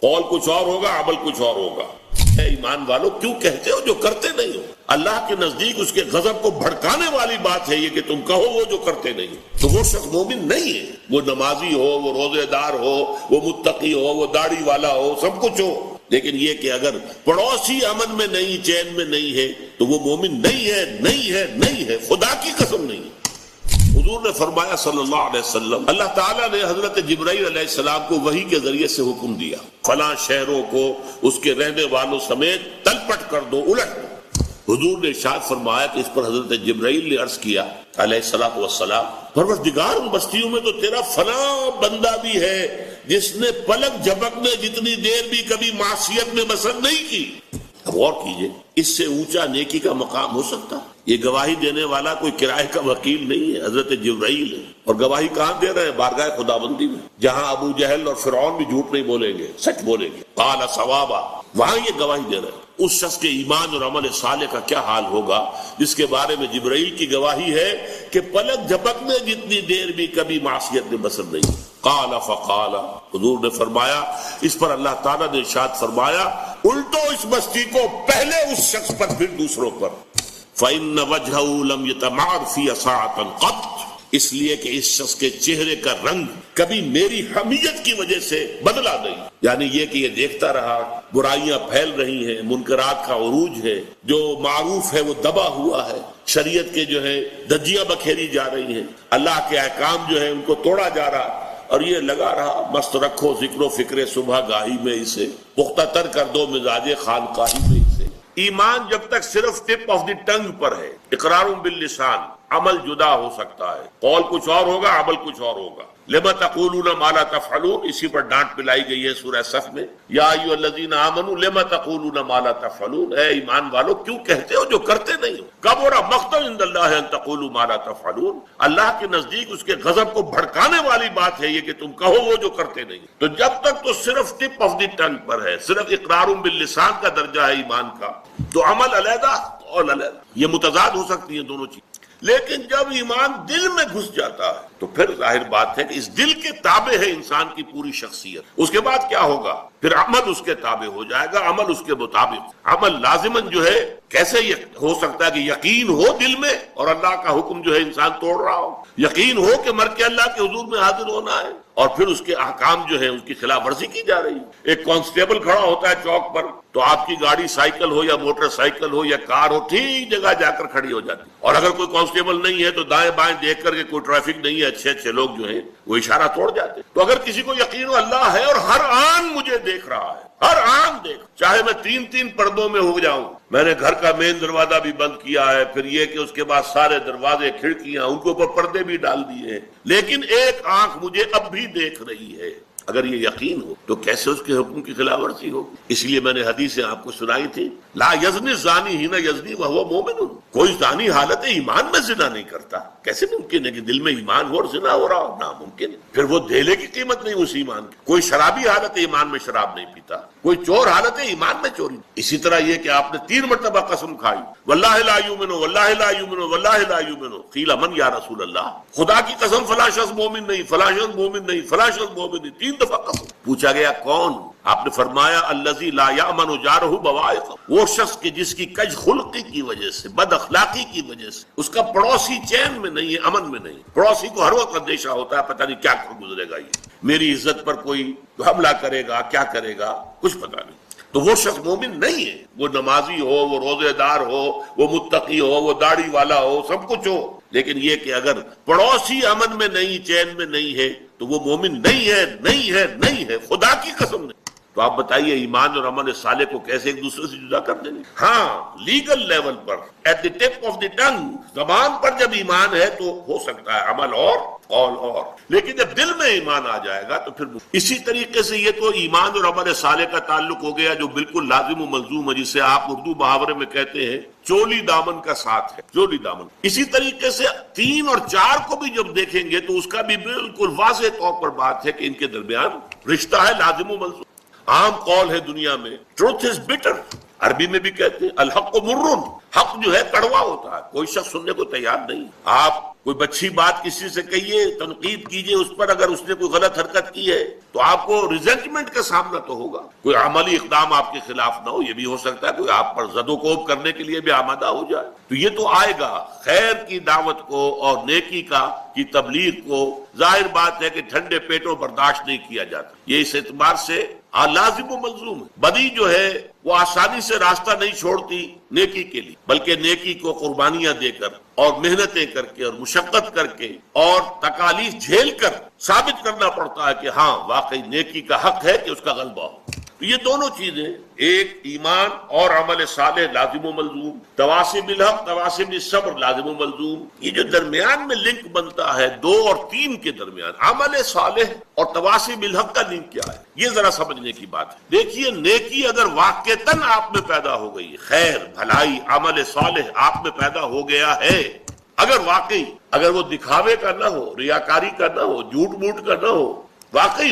قول کچھ اور ہوگا، عمل کچھ اور ہوگا۔ اے ایمان والو کیوں کہتے ہو جو کرتے نہیں ہو؟ اللہ کے نزدیک اس کے غضب کو بھڑکانے والی بات ہے یہ کہ تم کہو وہ جو کرتے نہیں ہو۔ تو وہ شخص مومن نہیں ہے، وہ نمازی ہو، وہ روزے دار ہو، وہ متقی ہو، وہ داڑھی والا ہو، سب کچھ ہو، لیکن یہ کہ اگر پڑوسی امن میں نہیں، چین میں نہیں ہے تو وہ مومن نہیں ہے، نہیں ہے، نہیں ہے، خدا کی قسم نہیں ہے۔ حضور نے فرمایا صلی اللہ علیہ وسلم، اللہ تعالیٰ نے حضرت جبرائیل علیہ السلام کو وحی کے ذریعے سے حکم دیا، فلاں شہروں کو اس کے رہنے والوں سمیت تلپٹ کر دو، الٹ دو۔ حضور نے ارشاد فرمایا کہ اس پر حضرت جبرائیل نے عرض کیا علیہ الصلوۃ والسلام، پروردگار ان بستیوں میں تو تیرا فلاں بندہ بھی ہے جس نے پلک جھپکنے جتنی دیر بھی کبھی معصیت میں بسر نہیں کی۔ اب غور کیجئے، اس سے اونچا نیکی کا مقام ہو سکتا؟ یہ گواہی دینے والا کوئی کرائے کا وکیل نہیں ہے، حضرت جبرائیل ہے، اور گواہی کہاں دے رہے ہیں؟ بارگاہ خداوندی میں، جہاں ابو جہل اور فرعون بھی جھوٹ نہیں بولیں گے، سچ بولیں گے، قال ثوابا، وہاں یہ گواہی دے رہے ہیں۔ اس شخص کے ایمان اور عمل صالح کا کیا حال ہوگا جس کے بارے میں جبرائیل کی گواہی ہے کہ پلک جھپکنے جتنی دیر بھی کبھی معصیت میں بسر نہیں۔ قال فقال، حضور نے فرمایا، اس پر اللہ تعالیٰ نے ارشاد فرمایا، الٹو اس بستی کو، پہلے اس شخص پر پھر دوسروں پر۔ فَإِنَّ وَجْهَهُ لَمْ يَتَمَعَّرْ فِي سَاعَةٍ قَطْ، اس لیے کہ اس شخص کے چہرے کا رنگ کبھی میری حمیت کی وجہ سے بدلا نہیں، یعنی یہ کہ یہ دیکھتا رہا برائیاں پھیل رہی ہیں، منکرات کا عروج ہے، جو معروف ہے وہ دبا ہوا ہے، شریعت کے جو ہے دھجیاں بکھیری جا رہی ہیں، اللہ کے احکام جو ہے ان کو توڑا جا رہا، اور یہ لگا رہا مست رکھو ذکر و فکر صبح گاہی میں اسے، پختہ تر کر دو مزاج خانقاہی میں اسے۔ ایمان جب تک صرف ٹپ آف دی ٹنگ پر ہے، اقرار باللسان، عمل جدا ہو سکتا ہے، قول کچھ اور ہوگا، عمل کچھ اور ہوگا۔ لما تقولون ما لا تفعلون، اسی پر ڈانٹ پلائی گئی ہے سورہ صف میں، یا ایھا الذین آمنوا لما تقولون ما لا تفعلون، اے ایمان والو کیوں کہتے ہو جو کرتے نہیں ہو؟ کبر مقتا عند اللہ ان تقولوا ما لا تفعلون، اللہ کے نزدیک اس کے غضب کو بھڑکانے والی بات ہے یہ کہ تم کہو وہ جو کرتے نہیں۔ تو جب تک تو صرف ٹپ آف دی ٹنگ پر ہے، صرف اقرار باللسان کا درجہ ہے ایمان کا، تو عمل علیحدہ قول علیحدہ، یہ متضاد ہو سکتی ہیں دونوں چیز۔ لیکن جب ایمان دل میں گھس جاتا ہے تو پھر ظاہر بات ہے کہ اس دل کے تابع ہے انسان کی پوری شخصیت۔ اس کے بعد کیا ہوگا؟ پھر عمل اس کے تابع ہو جائے گا، عمل اس کے مطابق۔ عمل لازماً جو ہے کیسے ہو سکتا ہے کہ یقین ہو دل میں اور اللہ کا حکم جو ہے انسان توڑ رہا ہو، یقین ہو کہ مر کے اللہ کے حضور میں حاضر ہونا ہے اور پھر اس کے احکام جو ہے اس کی خلاف ورزی کی جا رہی ہے۔ ایک کانسٹیبل کھڑا ہوتا ہے چوک پر تو آپ کی گاڑی سائیکل ہو یا موٹر سائیکل ہو یا کار ہو ٹھیک جگہ جا کر کھڑی ہو جاتی، اور اگر کوئی کانسٹیبل نہیں ہے تو دائیں بائیں دیکھ کر کے کوئی ٹریفک نہیں ہے، اچھے اچھے لوگ جو ہیں وہ اشارہ توڑ جاتے۔ تو اگر کسی کو یقین ہو اللہ ہے اور ہر آن مجھے دیکھ رہا ہے، ہر آن دیکھ، چاہے میں تین پردوں میں ہو جاؤں، میں نے گھر کا مین دروازہ بھی بند کیا ہے، پھر یہ کہ اس کے بعد سارے دروازے کھڑکیاں ان کے اوپر پردے بھی ڈال دیے ہیں، لیکن ایک آنکھ مجھے اب بھی دیکھ رہی ہے۔ اگر یہ یقین ہو تو کیسے اس کے حکم کی خلاف ورزی ہوگی؟ اس لیے میں نے حدیثیں آپ کو سنائی تھی، لا یزنی الزانی حین یزنی وہو مومن، کوئی زانی حالت ایمان میں زنا نہیں کرتا۔ کیسے ممکن ہے کہ دل میں ایمان ہو اور زنا ہو رہا ہو؟ ناممکن ہے، پھر وہ دھیلے کی قیمت نہیں اس ایمان کی۔ کوئی شرابی حالت ایمان میں شراب نہیں پیتا، کوئی چور حالت ایمان میں چوری۔ اسی طرح یہ کہ آپ نے 3 مرتبہ قسم کھائی، واللہ لا یؤمن، واللہ لا یؤمن، واللہ لا یؤمن، قیل من یا رسول اللہ، خدا کی قسم فلاں شخص مومن نہیں، فلاں شخص مومن نہیں، فلاں شخص مومن نہیں، 3 دفعہ قسم۔ پوچھا گیا کون؟ آپ نے فرمایا الذی لا یأمن جارہ بوائق، وہ شخص کہ جس کی کج خلقی کی وجہ سے، بد اخلاقی کی وجہ سے اس کا پڑوسی چین میں نہیں ہے، امن میں نہیں۔ پڑوسی کو ہر وقت اندیشہ ہوتا ہے پتہ نہیں کیا کر گزرے گا، یہ میری عزت پر کوئی حملہ کرے گا، کیا کرے گا، کچھ پتہ نہیں۔ تو وہ شخص مومن نہیں ہے، وہ نمازی ہو، وہ روزے دار ہو، وہ متقی ہو، وہ داڑھی والا ہو، سب کچھ ہو، لیکن یہ کہ اگر پڑوسی امن میں نہیں، چین میں نہیں ہے تو وہ مومن نہیں ہے، نہیں ہے، نہیں ہے، خدا کی قسم نہیں۔ تو آپ بتائیے ایمان اور عمل صالح کو کیسے ایک دوسرے سے جدا کر دیں گے؟ ہاں، لیگل لیول پر، at the tip of the tongue, زبان پر جب ایمان ہے تو ہو سکتا ہے عمل اور قول اور، لیکن جب دل میں ایمان آ جائے گا تو پھر اسی طریقے سے یہ تو ایمان اور عمل صالح کا تعلق ہو گیا جو بالکل لازم و ملزوم ہے، جسے آپ اردو محاورے میں کہتے ہیں چولی دامن کا ساتھ ہے، چولی دامن۔ اسی طریقے سے 3 اور 4 کو بھی جب دیکھیں گے تو اس کا بھی بالکل واضح طور پر بات ہے کہ ان کے درمیان رشتہ ہے لازم و ملزوم۔ عام قول ہے دنیا میں ٹروتھ از بٹر، عربی میں بھی کہتے ہیں الحق مر، حق جو ہے کڑوا ہوتا ہے، کوئی شخص سننے کو تیار نہیں. آپ کوئی اچھی بات کسی سے کہیے، تنقید کیجئے اس پر، اگر اس نے کوئی غلط حرکت کی ہے تو آپ کو ریزنٹمنٹ کا سامنا تو ہوگا. کوئی عملی اقدام آپ کے خلاف نہ ہو، یہ بھی ہو سکتا ہے کوئی آپ پر زد و کوب کرنے کے لیے بھی آمادہ ہو جائے، تو یہ تو آئے گا. خیر کی دعوت کو اور نیکی کی تبلیغ کو ظاہر بات ہے کہ ٹھنڈے پیٹوں برداشت نہیں کیا جاتا. یہ اس اعتبار سے لازم و ملزوم ہے. بدی جو ہے وہ آسانی سے راستہ نہیں چھوڑتی نیکی کے لیے، بلکہ نیکی کو قربانیاں دے کر اور محنتیں کر کے اور مشقت کر کے اور تکالیف جھیل کر ثابت کرنا پڑتا ہے کہ ہاں واقعی نیکی کا حق ہے کہ اس کا غلبہ ہو. تو یہ دونوں چیزیں، ایک ایمان اور عمل صالح لازم و ملزوم، تواصی بالحق تواصی بالصبر لازم و ملزوم. یہ جو درمیان میں لنک بنتا ہے 2 اور 3 کے درمیان، عمل صالح اور تواصی بالحق کا لنک کیا ہے، یہ ذرا سمجھنے کی بات ہے. دیکھیے نیکی اگر واقعتاً آپ میں پیدا ہو گئی، خیر بھلائی عمل صالح آپ میں پیدا ہو گیا ہے، اگر وہ دکھاوے کا نہ ہو، ریاکاری کا نہ ہو، جھوٹ موٹ کا نہ ہو، واقعی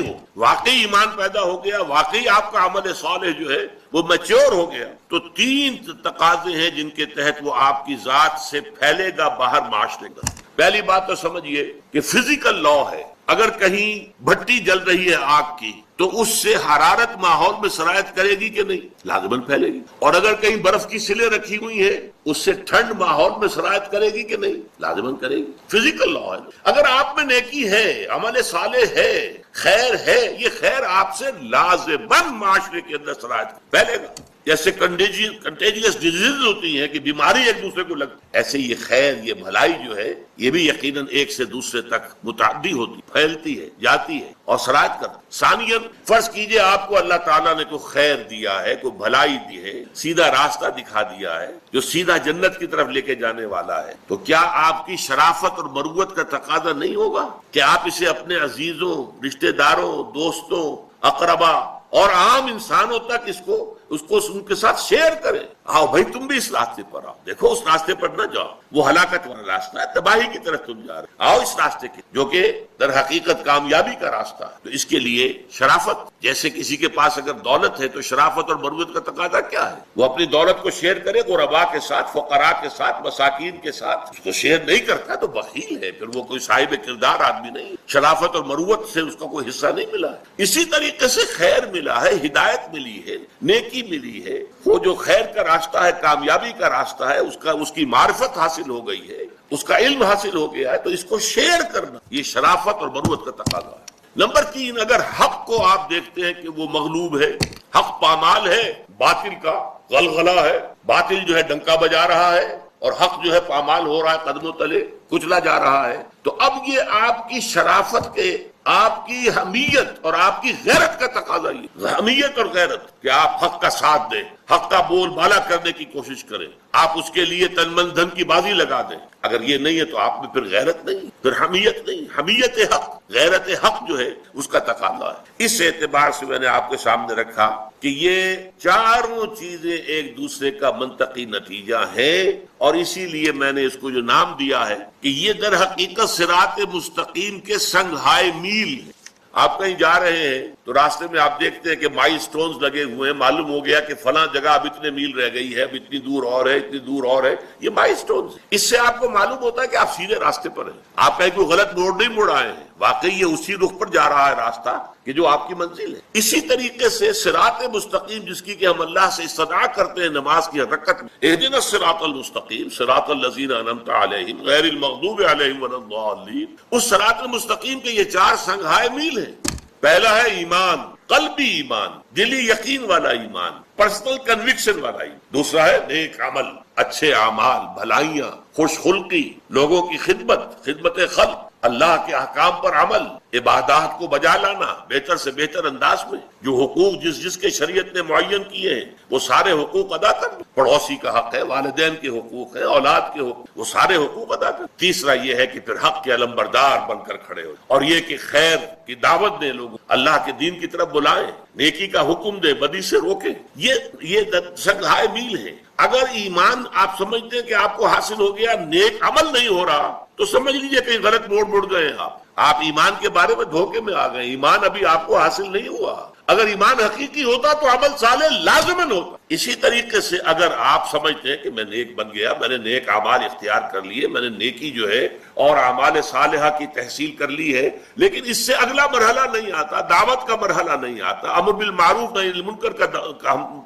ایمان پیدا ہو گیا، واقعی آپ کا عمل صالح جو ہے وہ میچور ہو گیا، تو 3 تقاضے ہیں جن کے تحت وہ آپ کی ذات سے پھیلے گا باہر معاشرے کا. پہلی بات تو سمجھیے کہ فزیکل لا ہے، اگر کہیں بھٹی جل رہی ہے آگ کی تو اس سے حرارت ماحول میں سرایت کرے گی کہ نہیں؟ لازماً پھیلے گی. اور اگر کہیں برف کی سلیں رکھی ہوئی ہیں اس سے ٹھنڈ ماحول میں سرایت کرے گی کہ نہیں؟ لازماً کرے گی. فزیکل لا ہے. اگر آپ میں نیکی ہے، عمل صالح ہے، خیر ہے، یہ خیر آپ سے لازماً معاشرے کے اندر سرایت پھیلے گا. جیسے کنٹیجیس ڈیزیز ہوتی ہیں کہ بیماری ایک دوسرے کو لگتی، ایسے یہ خیر، یہ بھلائی جو ہے یہ بھی یقیناً ایک سے دوسرے تک متعدی ہوتی، پھیلتی ہے، جاتی ہے اور سرایت کرتی. ثانیاً فرض کیجئے آپ کو اللہ تعالیٰ نے کوئی خیر دیا ہے، کوئی بھلائی دی ہے، سیدھا راستہ دکھا دیا ہے جو سیدھا جنت کی طرف لے کے جانے والا ہے، تو کیا آپ کی شرافت اور مروت کا تقاضا نہیں ہوگا کہ آپ اسے اپنے عزیزوں، رشتہ داروں، دوستوں، اقربا اور عام انسانوں تک اس کو ان کے ساتھ شیئر کریں؟ آؤ بھائی تم بھی اس راستے پر آؤ، دیکھو اس راستے پر نہ جاؤ، وہ ہلاکت والا راستہ ہے، تباہی کی طرف تم جا رہے، آؤ اس راستے کی جو کہ در حقیقت کامیابی کا راستہ ہے. تو اس کے لیے شرافت، جیسے کسی کے پاس اگر دولت ہے تو شرافت اور مروت کا تقاضا کیا ہے؟ وہ اپنی دولت کو شیئر کرے غرباء کے ساتھ، فقراء کے ساتھ، مساکین کے ساتھ. اس کو شیئر نہیں کرتا تو بخیل ہے، پھر وہ کوئی صاحب کردار آدمی نہیں. شرافت اور مروت سے اس کا کوئی حصہ نہیں ملا ہے. اسی طریقے سے خیر ملا ہے، ہدایت ملی ہے، نیکی ملی ہے، وہ جو خیر کا راستہ ہے، کامیابی کا راستہ ہے، اس کی معرفت حاصل ہو گئی ہے، اس کا علم حاصل ہو گیا ہے، تو اس کو شیئر کرنا یہ شرافت اور مروت کا تقاضا ہے. نمبر 3، اگر حق کو آپ دیکھتے ہیں کہ وہ مغلوب ہے، حق پامال ہے، باطل کا غلغلہ ہے، باطل جو ہے ڈنکا بجا رہا ہے اور حق جو ہے پامال ہو رہا ہے، قدموں تلے کچلا جا رہا ہے، تو اب یہ آپ کی شرافت کے، آپ کی حمیت اور آپ کی غیرت کا تقاضا، یہ حمیت اور غیرت کہ آپ حق کا ساتھ دیں، حق کا بول بالا کرنے کی کوشش کریں، آپ اس کے لیے تن من دھن کی بازی لگا دیں. اگر یہ نہیں ہے تو آپ میں پھر غیرت نہیں، پھر حمیت نہیں. حمیت حق، غیرت حق جو ہے اس کا تقاضا ہے. اس اعتبار سے میں نے آپ کے سامنے رکھا کہ یہ چاروں چیزیں ایک دوسرے کا منطقی نتیجہ ہیں، اور اسی لیے میں نے اس کو جو نام دیا ہے کہ یہ در حقیقت صراط مستقیم کے سنگھائے میل ہیں. آپ کہیں جا رہے ہیں تو راستے میں آپ دیکھتے ہیں کہ مائی سٹونز لگے ہوئے ہیں، معلوم ہو گیا کہ فلاں جگہ اب اتنے میل رہ گئی ہے، اب اتنی دور اور ہے، اتنی دور اور ہے. یہ مائی سٹونز، اس سے آپ کو معلوم ہوتا ہے کہ آپ سیدھے راستے پر ہیں، آپ کہیں کوئی غلط موڑ نہیں مڑ آئے ہیں، واقعی یہ اسی رخ پر جا رہا ہے راستہ کہ جو آپ کی منزل ہے. اسی طریقے سے صراط مستقیم جس کی کہ ہم اللہ سے استدعا کرتے ہیں نماز کی حرکت میں، اہدنا الصراط المستقیم صراط الذین انعمت علیہم غیر المغضوب علیہم ولا الضالین، اس صراط المستقیم کے یہ 4 سنگھائے میل ہیں. پہلا ہے ایمان، قلبی ایمان، دلی یقین والا ایمان، پرسنل کنوکشن والا ایمان. دوسرا ہے نیک عمل، اچھے اعمال، بھلائیاں، خوش خلقی، لوگوں کی خدمت خلق، اللہ کے احکام پر عمل، عبادات کو بجا لانا بہتر سے بہتر انداز میں، جو حقوق جس کے شریعت نے معین کیے ہیں وہ سارے حقوق ادا کرنا. پڑوسی کا حق ہے، والدین کے حقوق ہیں، اولاد کے حقوق، وہ سارے حقوق ادا کرنا. تیسرا یہ ہے کہ پھر حق کے علمبردار بن کر کھڑے ہو، اور یہ کہ خیر کی دعوت دیں، لوگوں اللہ کے دین کی طرف بلائیں، نیکی کا حکم دیں، بدی سے روکیں. یہ سنگھائے میل ہے. اگر ایمان آپ سمجھتے ہیں کہ آپ کو حاصل ہو گیا، نیک عمل نہیں ہو رہا، تو سمجھ لیجئے کہیں غلط موڑ گئے. آپ ایمان کے بارے میں دھوکے میں آ گئے. ایمان ابھی آپ کو حاصل نہیں ہوا. اگر ایمان حقیقی ہوتا تو عمل صالح لازماً ہوتا. اسی طریقے سے اگر آپ سمجھتے ہیں کہ میں نیک بن گیا، میں نے نیک اعمال اختیار کر لیے، میں نے نیکی جو ہے اور اعمال صالحہ کی تحصیل کر لی ہے، لیکن اس سے اگلا مرحلہ نہیں آتا، دعوت کا مرحلہ نہیں آتا، امر بالمعروف نہی عن المنکر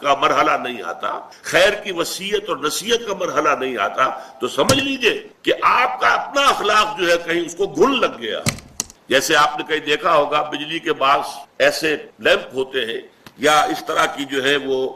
کا مرحلہ نہیں آتا، خیر کی وصیت اور نصیحت کا مرحلہ نہیں آتا، تو سمجھ لیجئے کہ آپ کا اپنا اخلاق جو ہے کہیں اس کو گھن لگ گیا. جیسے آپ نے کہیں دیکھا ہوگا بجلی کے بعض ایسے لیمپ ہوتے ہیں یا اس طرح کی جو ہے وہ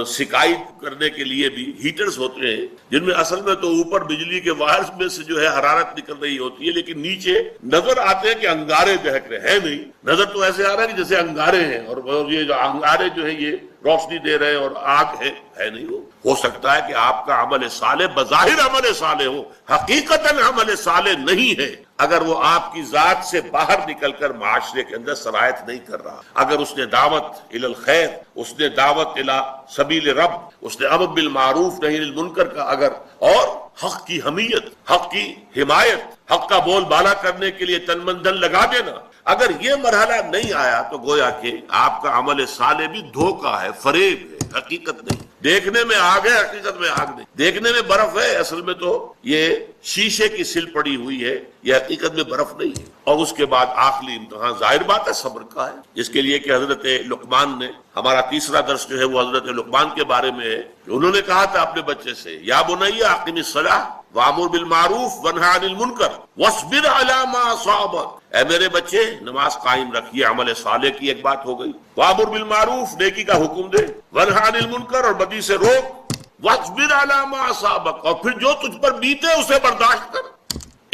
سکائی کرنے کے لیے بھی ہیٹرز ہوتے ہیں، جن میں اصل میں تو اوپر بجلی کے وائرز میں سے جو ہے حرارت نکل رہی ہوتی ہے، لیکن نیچے نظر آتے ہیں کہ انگارے دہک رہے ہیں. نہیں، نظر تو ایسے آ رہا ہے کہ جیسے انگارے ہیں، اور یہ جو انگارے جو ہیں یہ روشنی دے رہے ہیں اور آگ ہے نہیں. وہ ہو سکتا ہے کہ آپ کا عمل صالح بظاہر عمل صالح ہو، حقیقتاً عمل صالح نہیں ہے. اگر وہ آپ کی ذات سے باہر نکل کر معاشرے کے اندر سرایت نہیں کر رہا، اگر اس نے دعوت الی الخیر، اس نے دعوت الی سبیل رب، اس نے امر بالمعروف نہی عن المنکر کا اگر، اور حق کی حمیت، حق کی حمایت، حق کا بول بالا کرنے کے لیے تن من دھن لگا دینا، اگر یہ مرحلہ نہیں آیا تو گویا کہ آپ کا عمل صالح بھی دھوکہ ہے، فریب ہے، حقیقت نہیں. دیکھنے میں آگ ہے، حقیقت میں آگ نہیں. دیکھنے میں برف ہے، اصل میں تو یہ شیشے کی سل پڑی ہوئی ہے، یہ حقیقت میں برف نہیں ہے. اور اس کے بعد آخری امتحان ظاہر بات ہے صبر کا ہے، جس کے لیے کہ حضرت لقمان نے، ہمارا تیسرا درس جو ہے وہ حضرت لقمان کے بارے میں ہے. انہوں نے کہا تھا اپنے بچے سے، یا بنی اقم الصلاۃ وامر بالمعروف وانہی عن المنکر واصبر علی ما اصابک. اے میرے بچے نماز قائم رکھیے، عمل صالح کی ایک بات ہو گئی، وامر بالمعروف نیکی کا حکم دے، وانہی عن المنکر اور بدی سے روک، واصبر علی ما اصابک اور پھر جو تجھ پر بیتے اسے برداشت کر.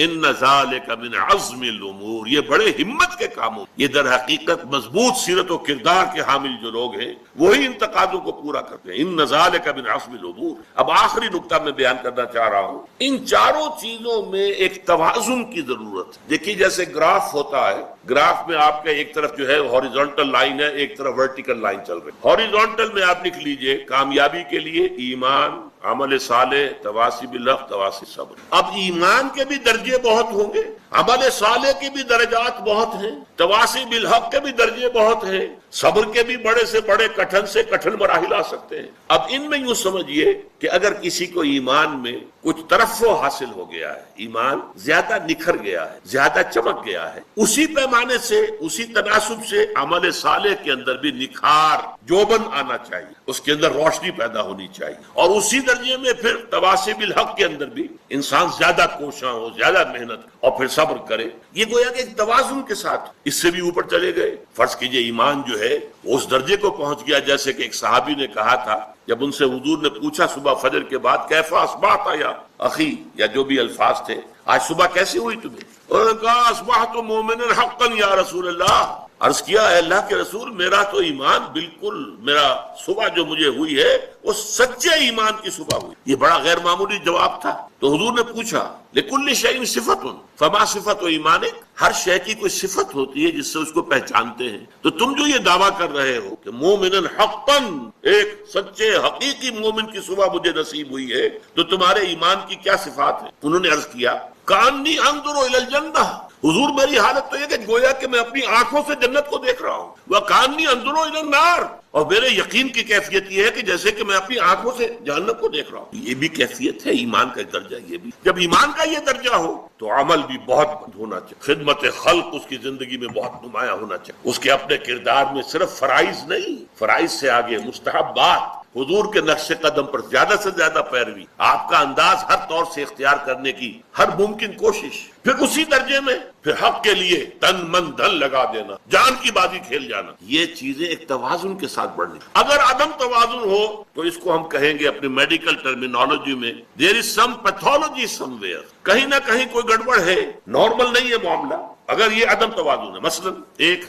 ان ذالک من عزم الامور، یہ بڑے ہمت کے کاموں، یہ در حقیقت مضبوط سیرت و کردار کے حامل جو لوگ ہیں وہی ان تقاضوں کو پورا کرتے ہیں. ان ذالک من عزم الامور. اب آخری نقطہ میں بیان کرنا چاہ رہا ہوں، ان چاروں چیزوں میں ایک توازن کی ضرورت. دیکھیے جیسے گراف ہوتا ہے، گراف میں آپ کا ایک طرف جو ہے ہاریزونٹل لائن ہے، ایک طرف ورٹیکل لائن چل رہی ہے. ہاریزونٹل میں آپ لکھ لیجئے کامیابی کے لیے ایمان، عمل صالح، تواصی بالحق، تواصی صبر. اب ایمان کے بھی درجے بہت ہوں گے، عمل صالح کے بھی درجات بہت ہیں، تواصی بالحق کے بھی درجے بہت ہیں، صبر کے بھی بڑے سے بڑے کٹھن سے کٹھن مراحل آ سکتے ہیں. اب ان میں یوں سمجھیے کہ اگر کسی کو ایمان میں کچھ ترفع حاصل ہو گیا ہے، ایمان زیادہ نکھر گیا ہے، زیادہ چمک گیا ہے، اسی پیمانے سے، اسی تناسب سے عمل صالح کے اندر بھی نکھار، جوبن آنا چاہیے، اس کے اندر روشنی پیدا ہونی چاہیے. اور اسی درجے میں پھر تواصی بالحق کے اندر بھی انسان زیادہ کوشاں ہو، زیادہ محنت اور پھر صبر کرے. یہ گویا کہ ایک توازن کے ساتھ اس سے بھی اوپر چلے گئے. فرض کیجئے ایمان جو ہے وہ اس درجے کو پہنچ گیا جیسے کہ ایک صحابی نے کہا تھا جب ان سے حضور نے پوچھا صبح فجر کے بعد، کیف اصبحت یا اخی، یا جو بھی الفاظ تھے، آج صبح کیسی ہوئی تمہیں؟ انہوں نے کہا اصبحت مومنا حقا یا رسول اللہ. عرض کیا اے اللہ کے رسول، میرا تو ایمان بالکل، میرا صبح جو مجھے ہوئی ہے وہ سچے ایمان کی صبح ہوئی. یہ بڑا غیر معمولی جواب تھا. تو حضور نے پوچھا لکل شیء صفۃ فما صفۃ ایمانک، ہر شے کی کوئی صفت ہوتی ہے جس سے اس کو پہچانتے ہیں. تو تم جو یہ دعویٰ کر رہے ہو کہ مومنا حقا، ایک سچے حقیقی مومن کی صبح مجھے نصیب ہوئی ہے، تو تمہارے ایمان کی کیا صفات ہیں؟ انہوں نے عرض کیا کانی انظر الی الجنہ، حضور میری حالت تو یہ کہ گویا کہ میں اپنی آنکھوں سے جنت کو دیکھ رہا ہوں. وکانی انظر الی النار، اور میرے یقین کی کیفیت یہ ہے کہ جیسے کہ میں اپنی آنکھوں سے جہنم کو دیکھ رہا ہوں. یہ بھی کیفیت ہے ایمان کا درجہ. یہ بھی جب ایمان کا یہ درجہ ہو تو عمل بھی بہت ہونا چاہیے، خدمت خلق اس کی زندگی میں بہت نمایاں ہونا چاہیے. اس کے اپنے کردار میں صرف فرائض نہیں، فرائض سے آگے مستحبات، حضور کے نقش قدم پر زیادہ سے زیادہ پیروی، آپ کا انداز ہر طور سے اختیار کرنے کی ہر ممکن کوشش، پھر اسی درجے میں پھر حق کے لیے تن من دھن لگا دینا، جان کی بازی کھیل جانا. یہ چیزیں ایک توازن کے ساتھ بڑھنی. اگر عدم توازن ہو تو اس کو ہم کہیں گے اپنی میڈیکل ٹرمینالوجی میں there is some pathology somewhere، کہیں نہ کہیں کوئی گڑبڑ ہے، نارمل نہیں ہے معاملہ. اگر یہ عدم توازن ہے، مثلا ایک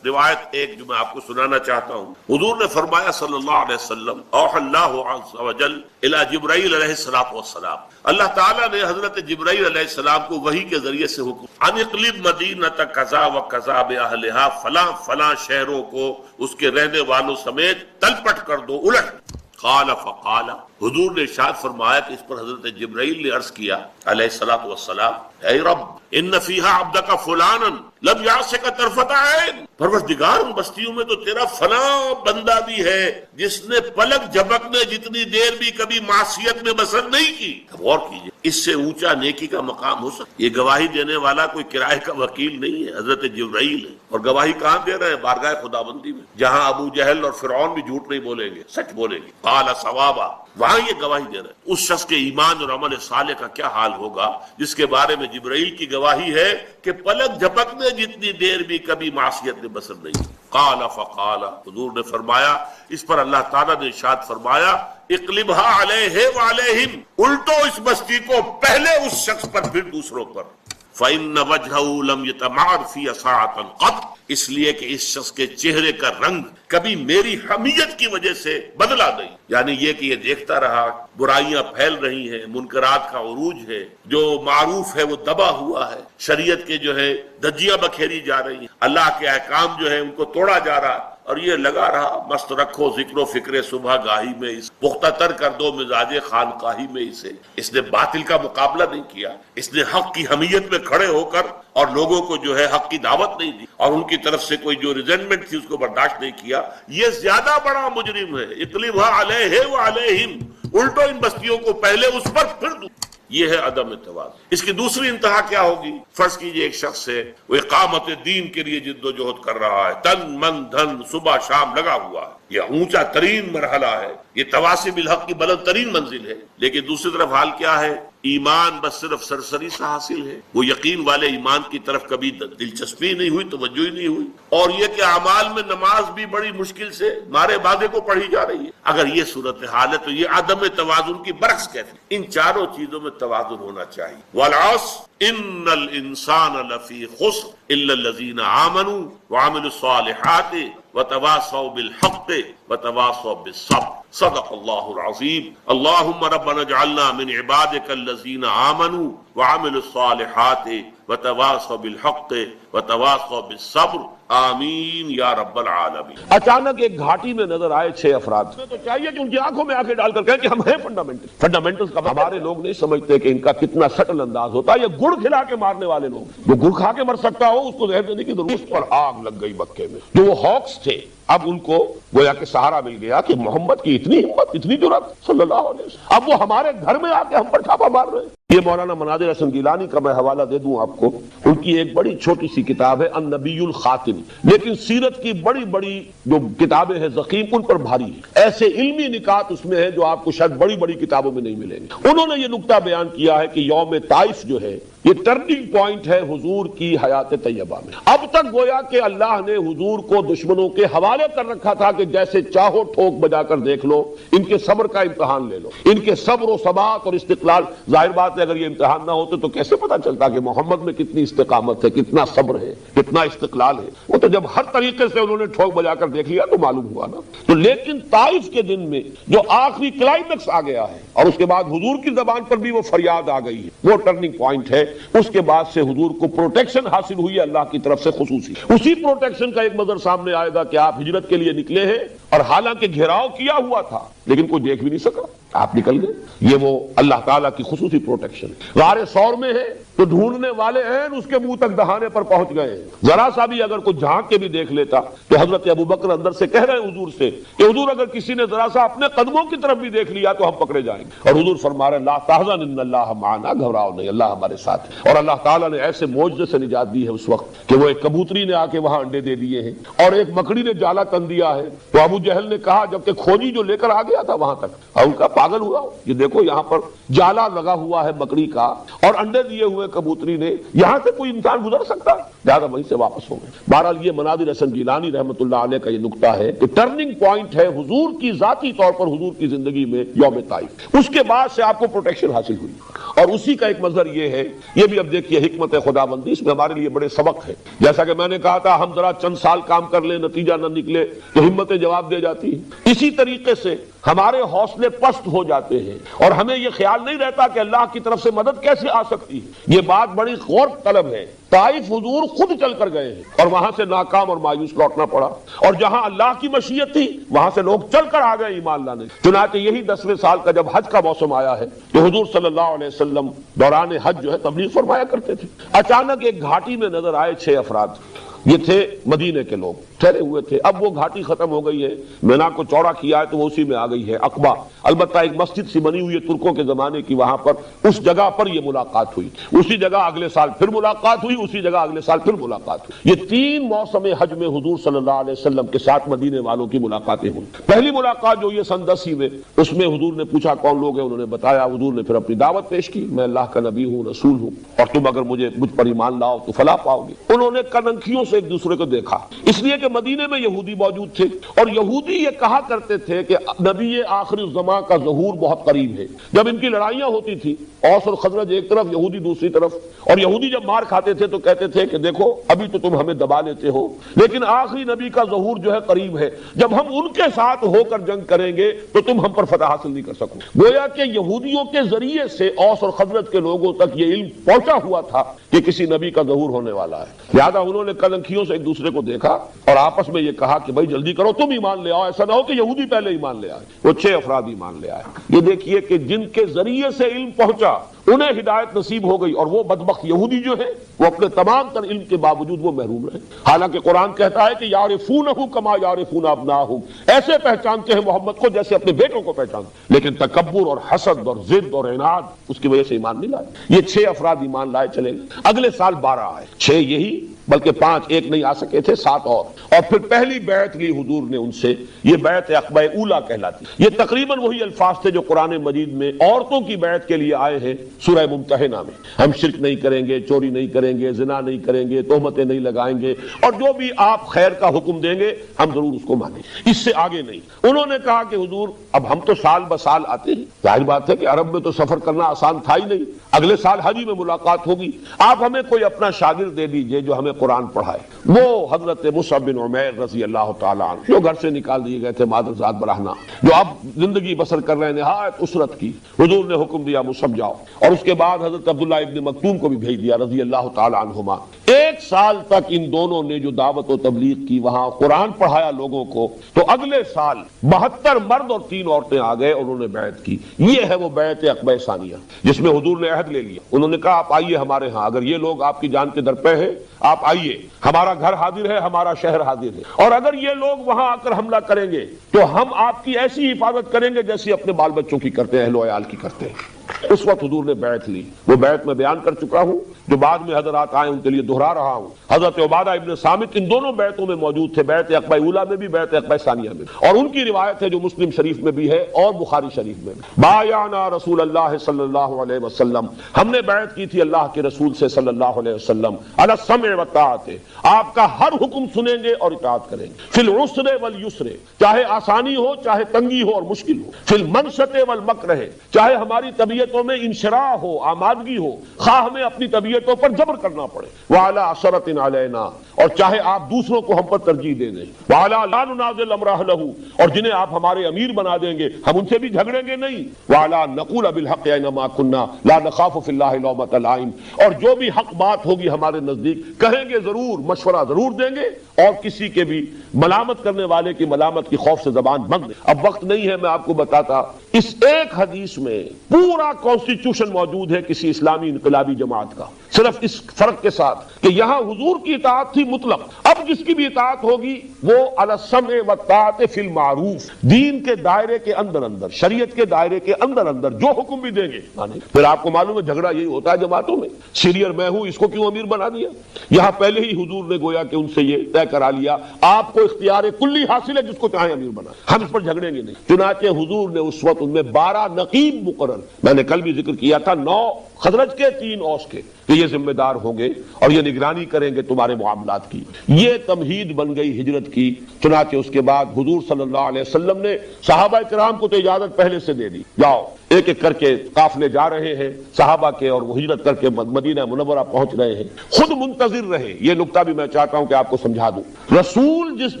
روایت جو میں آپ کو سنانا چاہتا ہوں، حضور نے فرمایا صلی اللہ علیہ وسلم، اوحى اللہ عز وجل الى جبرائیل علیہ السلام، اللہ تعالیٰ نے حضرت جبرائیل علیہ السلام کو وحی کے ذریعے سے حکم، ان اقلب مدینۃ کذا و کذا باہلھا، فلاں فلاں شہروں کو اس کے رہنے والوں سمیت تلپٹ کر دو، الٹ. قال فقال، حضور نے ارشاد فرمایا کہ اس پر حضرت جبرائیل نے عرض کیا علیہ الصلوۃ والسلام، اے رب ان فیہا عبدک فلانا، لم یعصک طرفۃ عین، پروردگار ان بستیوں میں تو تیرا فلاں بندہ بھی ہے جس نے پلک جھپکنے جتنی دیر بھی کبھی معصیت میں بسر نہیں کی۔ غور کیجئے، اس سے اونچا نیکی کا مقام ہو سکتا؟ یہ گواہی دینے والا کوئی کرائے کا وکیل نہیں ہے، حضرت جبرائیل ہے، اور گواہی کہاں دے رہے ہیں؟ بارگاہ خداوندی میں، جہاں ابو جہل اور فرعون بھی جھوٹ نہیں بولیں گے، سچ بولیں گے۔ قال ثوابا، وہاں یہ گواہی دے رہے ہیں۔ اس شخص کے ایمان اور عمل صالح کا کیا حال ہوگا جس کے بارے میں جبرائیل کی گواہی ہے کہ پلک جھپکنے جتنی دیر بھی کبھی معصیت میں بسر نہیں۔ قال فقال، حضور نے فرمایا، اس پر اللہ تعالیٰ نے ارشاد فرمایا، اقلبھا علیہ وعلیہم، الٹو اس بستی کو، پہلے اس شخص پر پھر دوسروں پر۔ فإن وجهه لم يتمعر في ساعة قط، اس لیے کہ اس شخص کے چہرے کا رنگ کبھی میری حمیت کی وجہ سے بدلا نہیں، یعنی یہ کہ یہ دیکھتا رہا برائیاں پھیل رہی ہیں، منکرات کا عروج ہے، جو معروف ہے وہ دبا ہوا ہے، شریعت کے جو ہے دھجیاں بکھیری جا رہی ہیں، اللہ کے احکام جو ہے ان کو توڑا جا رہا ہے، اور یہ لگا رہا مست رکھو ذکر و فکر صبح گاہی میں، اس پختہ تر کر دو مزاج خانقاہی میں اسے۔ اس نے باطل کا مقابلہ نہیں کیا، اس نے حق کی حمیت میں کھڑے ہو کر اور لوگوں کو جو ہے حق کی دعوت نہیں دی، اور ان کی طرف سے کوئی جو ریزنٹمنٹ تھی اس کو برداشت نہیں کیا۔ یہ زیادہ بڑا مجرم ہے۔ اقلبھا علیہ وعلیہم، الٹو ان بستیوں کو، پہلے اس پر پھر دوسرے۔ یہ ہے عدم توازن۔ اس کی دوسری انتہا کیا ہوگی؟ فرض کیجئے ایک شخص ہے، وہ اقامت دین کے لیے جد و جہد کر رہا ہے، تن من دھن صبح شام لگا ہوا ہے، یہ اونچا ترین مرحلہ ہے، یہ تواصی بالحق کی بلند ترین منزل ہے۔ لیکن دوسری طرف حال کیا ہے؟ ایمان بس صرف سرسری سا حاصل ہے، وہ یقین والے ایمان کی طرف کبھی دلچسپی نہیں ہوئی، توجہ ہی نہیں ہوئی، اور یہ کہ اعمال میں نماز بھی بڑی مشکل سے مارے بادے کو پڑھی جا رہی ہے۔ اگر یہ صورتحال ہے تو یہ عدم توازن کی برعکس کہتے ہیں۔ ان چاروں چیزوں میں توازن ہونا چاہیے۔ والعصر ان الانسان لفی خسر الا الذین آمنوا وعملوا الصالحات وتواصوا بالحق وتواصوا بالصبر، صدق اللہ العظیم۔ اللہم ربنا اجعلنا من عبادک الذین آمنوا وعملوا الصالحات وتواصوا بالحق وتواصوا بالصبر، آمین یا رب العالمین۔ اچانک ایک گھاٹی میں نظر آئے 6 افراد، تو چاہیے کہ ان کی آنکھوں میں آنکھیں ڈال کر کہیں کہ ہم ہیں فنڈامنٹلز کا۔ ہمارے لوگ نہیں سمجھتے کہ ان کا کتنا سٹل انداز ہوتا ہے۔ یہ گڑ کھلا کے مارنے والے لوگ، جو گڑ کھا کے مر سکتا ہو اس کو زہر دینے کی ضرورت، اس پر آگ لگ گئی مکے میں۔ جو وہ ہاکس تھے، اب ان کو گویا کہ سہارا مل گیا کہ محمد کی اتنی ہمت، اتنی جرأت صلی اللہ علیہ وسلم، اب وہ ہمارے گھر میں آ کے ہم پر چھاپا مار رہے ہیں۔ یہ مولانا مناظر حسن گیلانی کا میں حوالہ دے دوں آپ کو، ان کی ایک بڑی چھوٹی سی کتاب ہے النبی الخاتم، لیکن سیرت کی بڑی بڑی جو کتابیں ہیں ضخیم، ان پر بھاری ہے۔ ایسے علمی نکات اس میں ہیں جو آپ کو شاید بڑی بڑی کتابوں میں نہیں ملیں گے۔ انہوں نے یہ نکتہ بیان کیا ہے کہ یوم طائف جو ہے یہ ٹرننگ پوائنٹ ہے حضور کی حیات طیبہ میں۔ اب تک گویا کہ اللہ نے حضور کو دشمنوں کے حوالے کر رکھا تھا کہ جیسے چاہو ٹھوک بجا کر دیکھ لو، ان کے صبر کا امتحان لے لو، ان کے صبر و ثبات اور استقلال۔ ظاہر بات ہے اگر یہ امتحان نہ ہوتے تو کیسے پتا چلتا کہ محمد میں کتنی استقامت ہے، کتنا صبر ہے، کتنا استقلال ہے۔ وہ تو جب ہر طریقے سے انہوں نے ٹھوک بجا کر دیکھ لیا تو معلوم ہوا نا۔ تو لیکن طائف کے دن میں جو آخری کلائمیکس آ گیا ہے، اور اس کے بعد حضور کی زبان پر بھی وہ فریاد آ گئی ہے، وہ ٹرننگ پوائنٹ ہے۔ اس کے بعد سے حضور کو پروٹیکشن حاصل ہوئی ہے اللہ کی طرف سے خصوصی۔ اسی پروٹیکشن کا ایک منظر سامنے آئے گا کہ آپ ہجرت کے لیے نکلے ہیں، اور حالانکہ گھیراؤ کیا ہوا تھا لیکن کوئی دیکھ بھی نہیں سکا، آپ نکل گئے۔ یہ وہ اللہ تعالیٰ کی خصوصی پروٹیکشن ہے۔ غار ثور میں ہے تو ڈھونڈنے والے ہیں اس کے منہ تک دہانے پر پہنچ گئے ہیں۔ ذرا سا بھی اگر کوئی جھانک کے بھی دیکھ لیتا تو حضرت ابوبکر اندر سے کہہ رہے ہیں حضور سے کہ حضور اگر کسی نے ذرا سا اپنے قدموں کی طرف بھی دیکھ لیا تو ہم پکڑے جائیں گے۔ اور حضور فرما رہے لا تحزن ان اللہ معنا، گھبراؤ نہیں، اللہ ہمارے ساتھ ہے۔ اور اللہ تعالیٰ نے ایسے معجزے سے نجات دی ہے اس وقت کہ وہ ایک کبوتری نے آ کے وہاں انڈے دے دیے ہیں، اور ایک مکڑی نے جالا تن دیا ہے۔ تو ابو جہل نے کہا جبکہ کھوجی جو لے کر آ گیا تھا وہاں تک، اور ان کا پاگل ہوا، یہ دیکھو یہاں پر جالا لگا ہوا ہے مکڑی کا اور انڈے دیے ہوئے کبوتری نے، یہاں سے کوئی انسان گزر سکتا ہے؟ لہٰذا وہیں سے واپس ہو گئے۔ بہرحال یہ مناظر حسن گیلانی رحمۃ اللہ علیہ کا یہ نکتہ ہے کہ ٹرننگ پوائنٹ ہے حضور کی ذاتی طور پر حضور کی زندگی میں یوم طائف۔ اس کے بعد سے آپ کو پروٹیکشن حاصل ہوئی، اور اسی کا ایک منظر یہ ہے، یہ بھی اب دیکھیے حکمت خداوندی، اس میں ہمارے لیے بڑے سبق ہے۔ جیسا کہ میں نے کہا تھا ہم ذرا چند سال کام کر لیں، نتیجہ نہ نکلے تو ہمتیں جواب دے جاتی ہیں۔ اسی طریقے سے ہمارے حوصلے پست ہو جاتے ہیں اور ہمیں یہ خیال نہیں رہتا کہ اللہ کی طرف سے مدد کیسے آ سکتی ہے۔ یہ بات بڑی غور طلب ہے۔ طائف حضور خود چل کر گئے ہیں اور وہاں سے ناکام اور مایوس لوٹنا پڑا، اور جہاں اللہ کی مشیت تھی وہاں سے لوگ چل کر آ گئے ایمان لانے۔ چنانچہ یہی 10ویں سال کا جب حج کا موسم آیا ہے تو حضور صلی اللہ علیہ وسلم دوران حج جو ہے تبلیغ فرمایا کرتے تھے۔ اچانک ایک گھاٹی میں نظر آئے 6 افراد، یہ تھے مدینے کے لوگ، ٹھہرے ہوئے تھے۔ اب وہ گھاٹی ختم ہو گئی ہے، مینا کو چوڑا کیا ہے تو وہ اسی میں آ گئی ہے عقبہ۔ البتہ ایک مسجد سی بنی ہوئی ہے ترکوں کے زمانے کی، وہاں پر اس جگہ پر یہ ملاقات ہوئی، اسی جگہ اگلے سال پھر ملاقات ہوئی، اسی جگہ اگلے سال پھر ملاقات ہوئی۔ یہ 3 موسم حج میں حضور صلی اللہ علیہ وسلم کے ساتھ مدینے والوں کی ملاقاتیں ہوئی۔ پہلی ملاقات جو یہ سن 10 میں، اس میں حضور نے پوچھا کون لوگ ہیں، انہوں نے بتایا۔ حضور نے پھر اپنی دعوت پیش کی، میں اللہ کا نبی ہوں، رسول ہوں، اور تم اگر مجھ پر ایمان لاؤ تو فلاح پاؤ گے۔ انہوں نے کننکھیوں سے ایک دوسرے کو دیکھا، اس لیے کہ مدینے میں یہودی موجود تھے، اور یہودی یہ کہا کرتے تھے کہ نبی آخر الزمان کا ظہور بہت قریب ہے۔ جب ان کی لڑائیاں ہوتی تھی، اوس اور خزرج ایک طرف، یہودی دوسری طرف، اور یہودی جب مار کھاتے تھے تو کہتے تھے کہ دیکھو ابھی تو تم ہمیں دبا لیتے ہو، لیکن آخری نبی کا ظہور جو ہے قریب ہے، جب ہم ان کے ساتھ ہو کر جنگ کریں گے تو تم ہم پر فتح حاصل نہیں کر سکو۔ گویا کہ یہودیوں کے ذریعے سے اوس اور خزرج کے لوگوں تک یہ علم پہنچا ہوا تھا کہ کسی نبی کا ظہور ہونے والا ہے، لہذا انہوں نے کننکھیوں سے ایک دوسرے کو دیکھا اور آپس میں یہ کہا کہ بھائی جلدی کرو، تم ایمان لے آؤ، ایسا نہ ہو کہ یہودی پہلے ایمان لے آئے۔ وہ 6 افراد ایمان لے آئے۔ یہ دیکھیے کہ جن کے ذریعے سے علم پہنچا انہیں ہدایت نصیب ہو گئی، اور وہ بدبخت یہودی جو ہے وہ اپنے تمام تر علم کے باوجود وہ محروم رہے۔ حالانکہ قرآن کہتا ہے کہ یعرفونہ کما یعرفون ابناہم، ایسے پہچانتے ہیں محمد کو جیسے اپنے بیٹوں کو پہچانتے، لیکن تکبر اور حسد اور ضد اور عناد اس کی وجہ سے ایمان نہیں لائے۔ یہ 6 افراد ایمان لائے چلے گئے۔ اگلے سال 12 آئے، 6 یہی بلکہ 5 ایک نہیں آ سکے تھے، 7 اور پھر پہلی بیعت لی حضور نے ان سے، یہ بیعت عقبہ اولا کہلاتی۔ یہ تقریباً وہی الفاظ تھے جو قرآن مجید میں عورتوں کی بیعت کے لیے آئے ہیں سورہ ممتحنہ میں۔ ہم شرک نہیں کریں گے، چوری نہیں کریں گے، زنا نہیں کریں گے، تہمتیں نہیں لگائیں گے، اور جو بھی آپ خیر کا حکم دیں گے ہم ضرور اس کو مانیں گے، اس سے آگے نہیں۔ انہوں نے کہا کہ حضور اب ہم تو سال بسال آتے ہیں، ظاہر بات ہے کہ عرب میں تو سفر کرنا آسان تھا ہی نہیں، اگلے سال حج میں ملاقات ہوگی، آپ ہمیں کوئی اپنا شاگرد دے دیجئے جو ہمیں قرآن پڑھائے۔ وہ حضرت مصعب بن عمیر رضی اللہ تعالیٰ عنہ جو گھر سے نکال دیے گئے تھے مادرزاد برہنہ، جو اب زندگی بسر کر رہے ہیں نہایت اسرت کی، حضور نے حکم دیا مصعب جاؤ، اور اس کے بعد حضرت عبداللہ ابن مکتوم کو بھی بھیج دیا رضی اللہ تعالیٰ عنہما۔ 1 سال تک ان دونوں نے جو دعوت و تبلیغ کی، وہاں قرآن پڑھایا لوگوں کو، تو اگلے سال 72 مرد اور 3 عورتیں آ گئے، انہوں نے بیعت کی۔ یہ ہے وہ بیعت عقبہ ثانیہ جس میں حضور نے عہد لے لیا۔ انہوں نے کہا آپ آئیے ہمارے ہاں، اگر یہ لوگ آپ کی جان کے درپے ہیں آپ آئیے، ہمارا گھر حاضر ہے، ہمارا شہر حاضر ہے، اور اگر یہ لوگ وہاں آ کر حملہ کریں گے تو ہم آپ کی ایسی حفاظت کریں گے جیسی اپنے بال بچوں کی کرتے ہیں، اہل و عیال کی کرتے ہیں۔ اس وقت حضور نے بیعت لی، وہ بیعت میں بیان کر چکا ہوں، جو بعد میں حضرات آئے ان کے لیے دہرا رہا ہوں۔ حضرت عبادہ ابن صامت ان دونوں بیعتوں میں موجود تھے، بیعت عقبہ اولا میں بھی، بیعت عقبہ ثانیہ میں بھی، اور ان کی روایت ہے جو مسلم شریف میں بھی ہے اور بخاری شریف میں بھی۔ بایعنا رسول اللہ صلی اللہ علیہ وسلم، ہم نے بیعت کی تھی اللہ کے رسول سے صلی اللہ علیہ وسلم، علی السمع والطاعۃ، آپ کا ہر حکم سنیں گے اور اطاعت کریں گے، فی العسر والیسر، چاہے آسانی ہو چاہے تنگی ہو اور مشکل ہو، فی المنشط والمکرہ، چاہے ہماری طبیعتوں میں انشراح ہو، آمادگی ہو، خواہ ہمیں اپنی طبیعتوں پر جبر کرنا پڑے، وعلی عثرۃ علینا، اور چاہے آپ دوسروں کو ہم پر ترجیح دے دیں، وعلی لا ننازل امرہ لہ، اور جنہیں آپ ہمارے امیر بنا دیں گے ہم ان سے بھی جھگڑیں گے نہیں، وعلی نقول بالحق اینما کنا لا نخاف فی اللہ لومۃ لائم، اور جو بھی حق بات ہوگی ہمارے نزدیک کہیں گے ضرور، مشورہ ضرور دیں گے، اور کسی کے بھی ملامت کرنے والے کی ملامت کی خوف سے زبان بند نہیں۔ اب وقت نہیں ہے میں آپ کو بتاتا، اس ایک حدیث میں پورا کانسٹیٹیوشن موجود ہے کسی اسلامی انقلابی جماعت کا، صرف اس فرق کے ساتھ کہ یہاں حضور کی اطاعت تھی مطلق، اب جس کی بھی اطاعت ہوگی وہ علی السمع والطاعۃ فی المعروف، دین کے دائرے کے اندر اندر، شریعت کے دائرے کے اندر اندر جو حکم بھی دیں گے مانے۔ پھر آپ کو معلوم ہے جھگڑا یہی ہوتا ہے جماعتوں میں، سینئر میں ہوں، اس کو کیوں امیر بنا دیا؟ یہاں پہلے ہی حضور نے گویا کہ ان سے یہ طے کرا لیا، آپ کو اختیار کلی حاصل ہے، جس کو چاہیں امیر بنا، ہم اس پر جھگڑیں گے نہیں۔ چنانچہ حضور نے اس وقت ان میں 12 نقیب مقرر، میں نے کل بھی ذکر کیا تھا، 9 خزرج کے 3 اوس کے کہ یہ ذمہ دار ہوں گے اور یہ نگرانی کریں گے تمہارے معاملات کی. یہ تمہید بن گئی ہجرت کی. چنانچہ اس کے بعد حضور صلی اللہ علیہ وسلم نے صحابہ کرام کو تو اجازت پہلے سے دے دی، جاؤ ایک ایک کر کے قافلے جا رہے ہیں صحابہ کے، اور وہ ہجرت کر کے مدینہ منورہ پہنچ رہے ہیں. خود منتظر رہے. یہ نقطہ بھی میں چاہتا ہوں کہ آپ کو سمجھا دوں. رسول جس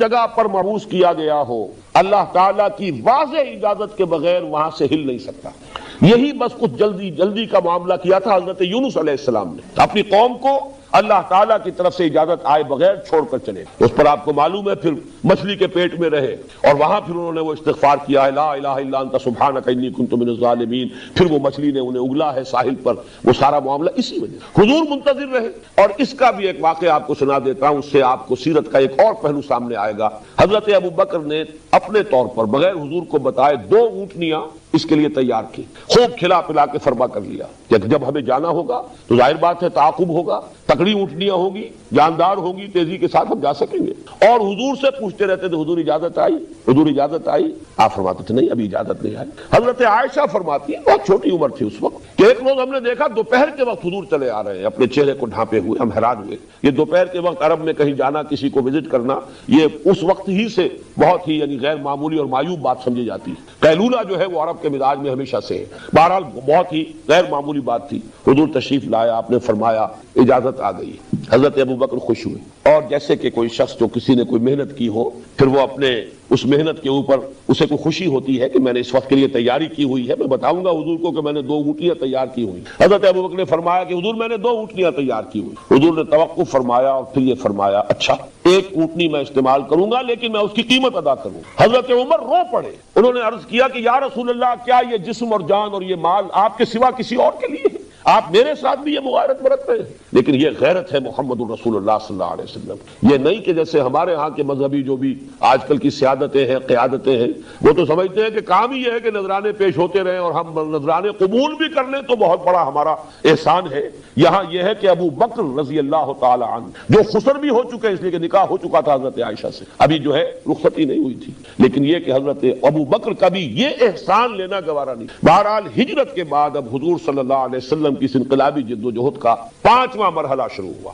جگہ پر مبعوث کیا گیا ہو، اللہ تعالیٰ کی واضح اجازت کے بغیر وہاں سے ہل نہیں سکتا. یہی بس کچھ جلدی کا معاملہ کیا تھا حضرت یونس علیہ السلام نے. اپنی قوم کو اللہ تعالیٰ کی طرف سے اجازت آئے بغیر چھوڑ کر چلے. اس پر آپ کو معلوم ہے پھر مچھلی کے پیٹ میں رہے اور وہاں پھر انہوں نے وہ استغفار کیا ہے، لا الہ الا انت سبحانک انی کنت من الظالمین. پھر وہ مچھلی نے انہیں اگلا ہے ساحل پر. وہ سارا معاملہ اسی وجہ سے حضور منتظر رہے. اور اس کا بھی ایک واقعہ آپ کو سنا دیتا ہوں، اس سے آپ کو سیرت کا ایک اور پہلو سامنے آئے گا. حضرت ابو بکر نے اپنے طور پر بغیر حضور کو بتائے 2 اونٹنیاں اس کے لیے تیار کی. خوب کھلا پلا کے فرما کر لیا کہ جب ہمیں جانا ہوگا تو ظاہر بات ہے تعاقب ہوگا، تکڑی اونٹنیاں ہوگی، جاندار ہوگی، تیزی کے ساتھ ہم جا سکیں گے. اور حضور سے پوچھتے رہتے تھے حضور اجازت آئی، حضور اجازت آئی. آپ فرماتے تھے نہیں ابھی اجازت نہیں آئی. حضرت عائشہ فرماتی ہے بہت چھوٹی عمر تھی اس وقت کہ ایک روز ہم نے دیکھا دوپہر کے وقت حضور چلے آ رہے ہیں اپنے چہرے کو ڈھانپے ہوئے. ہم حیران ہوئے. یہ دوپہر کے وقت عرب میں کہیں جانا، کسی کو وزٹ کرنا، یہ اس وقت ہی سے بہت ہی یعنی غیر معمولی اور معیوب بات سمجھی جاتی ہے. قیلولہ جو ہے وہ عرب کے مزاج میں ہمیشہ سے ہے. بہرحال بہت ہی غیر معمولی بات تھی. حضور تشریف لائے، آپ نے فرمایا اجازت آ گئی. حضرت ابو بکر خوش ہوئے. اور جیسے کہ کوئی شخص جو کسی نے کوئی محنت کی ہو، پھر وہ اپنے اس محنت کے اوپر اسے کوئی خوشی ہوتی ہے کہ میں نے اس وقت کے لیے تیاری کی ہوئی ہے، میں بتاؤں گا حضور کو کہ میں نے 2 اونٹنیاں تیار کی ہوئی. حضرت ابو بکر نے فرمایا کہ حضور میں نے 2 اونٹنیاں تیار کی ہوئی. حضور نے توقف فرمایا اور پھر یہ فرمایا اچھا 1 اونٹنی میں استعمال کروں گا لیکن میں اس کی قیمت ادا کروں. حضرت عمر رو پڑے. انہوں نے عرض کیا کہ یا رسول اللہ، کیا یہ جسم اور جان اور یہ مال آپ کے سوا کسی اور کے لیے ہے؟ آپ میرے ساتھ بھی یہ مغایرت برت رہے ہیں. لیکن یہ غیرت ہے محمد الرسول اللہ صلی اللہ علیہ وسلم. یہ نہیں کہ جیسے ہمارے ہاں کے مذہبی جو بھی آج کل کی سیادتیں ہیں، قیادتیں ہیں، وہ تو سمجھتے ہیں کہ کام ہی یہ ہے کہ نذرانے پیش ہوتے رہیں اور ہم نذرانے قبول بھی کر لیں تو بہت بڑا ہمارا احسان ہے. یہاں یہ ہے کہ ابو بکر رضی اللہ تعالی عنہ جو خسر بھی ہو چکے، اس لیے کہ نکاح ہو چکا تھا حضرت عائشہ سے، ابھی جو ہے رخصتی نہیں ہوئی تھی، لیکن یہ کہ حضرت ابو بکر کا بھی یہ احسان لینا گوارا نہیں. بہرحال ہجرت کے بعد اب حضور صلی اللہ علیہ وسلم کی اس انقلابی جد و جہد کا 5واں مرحلہ شروع ہوا.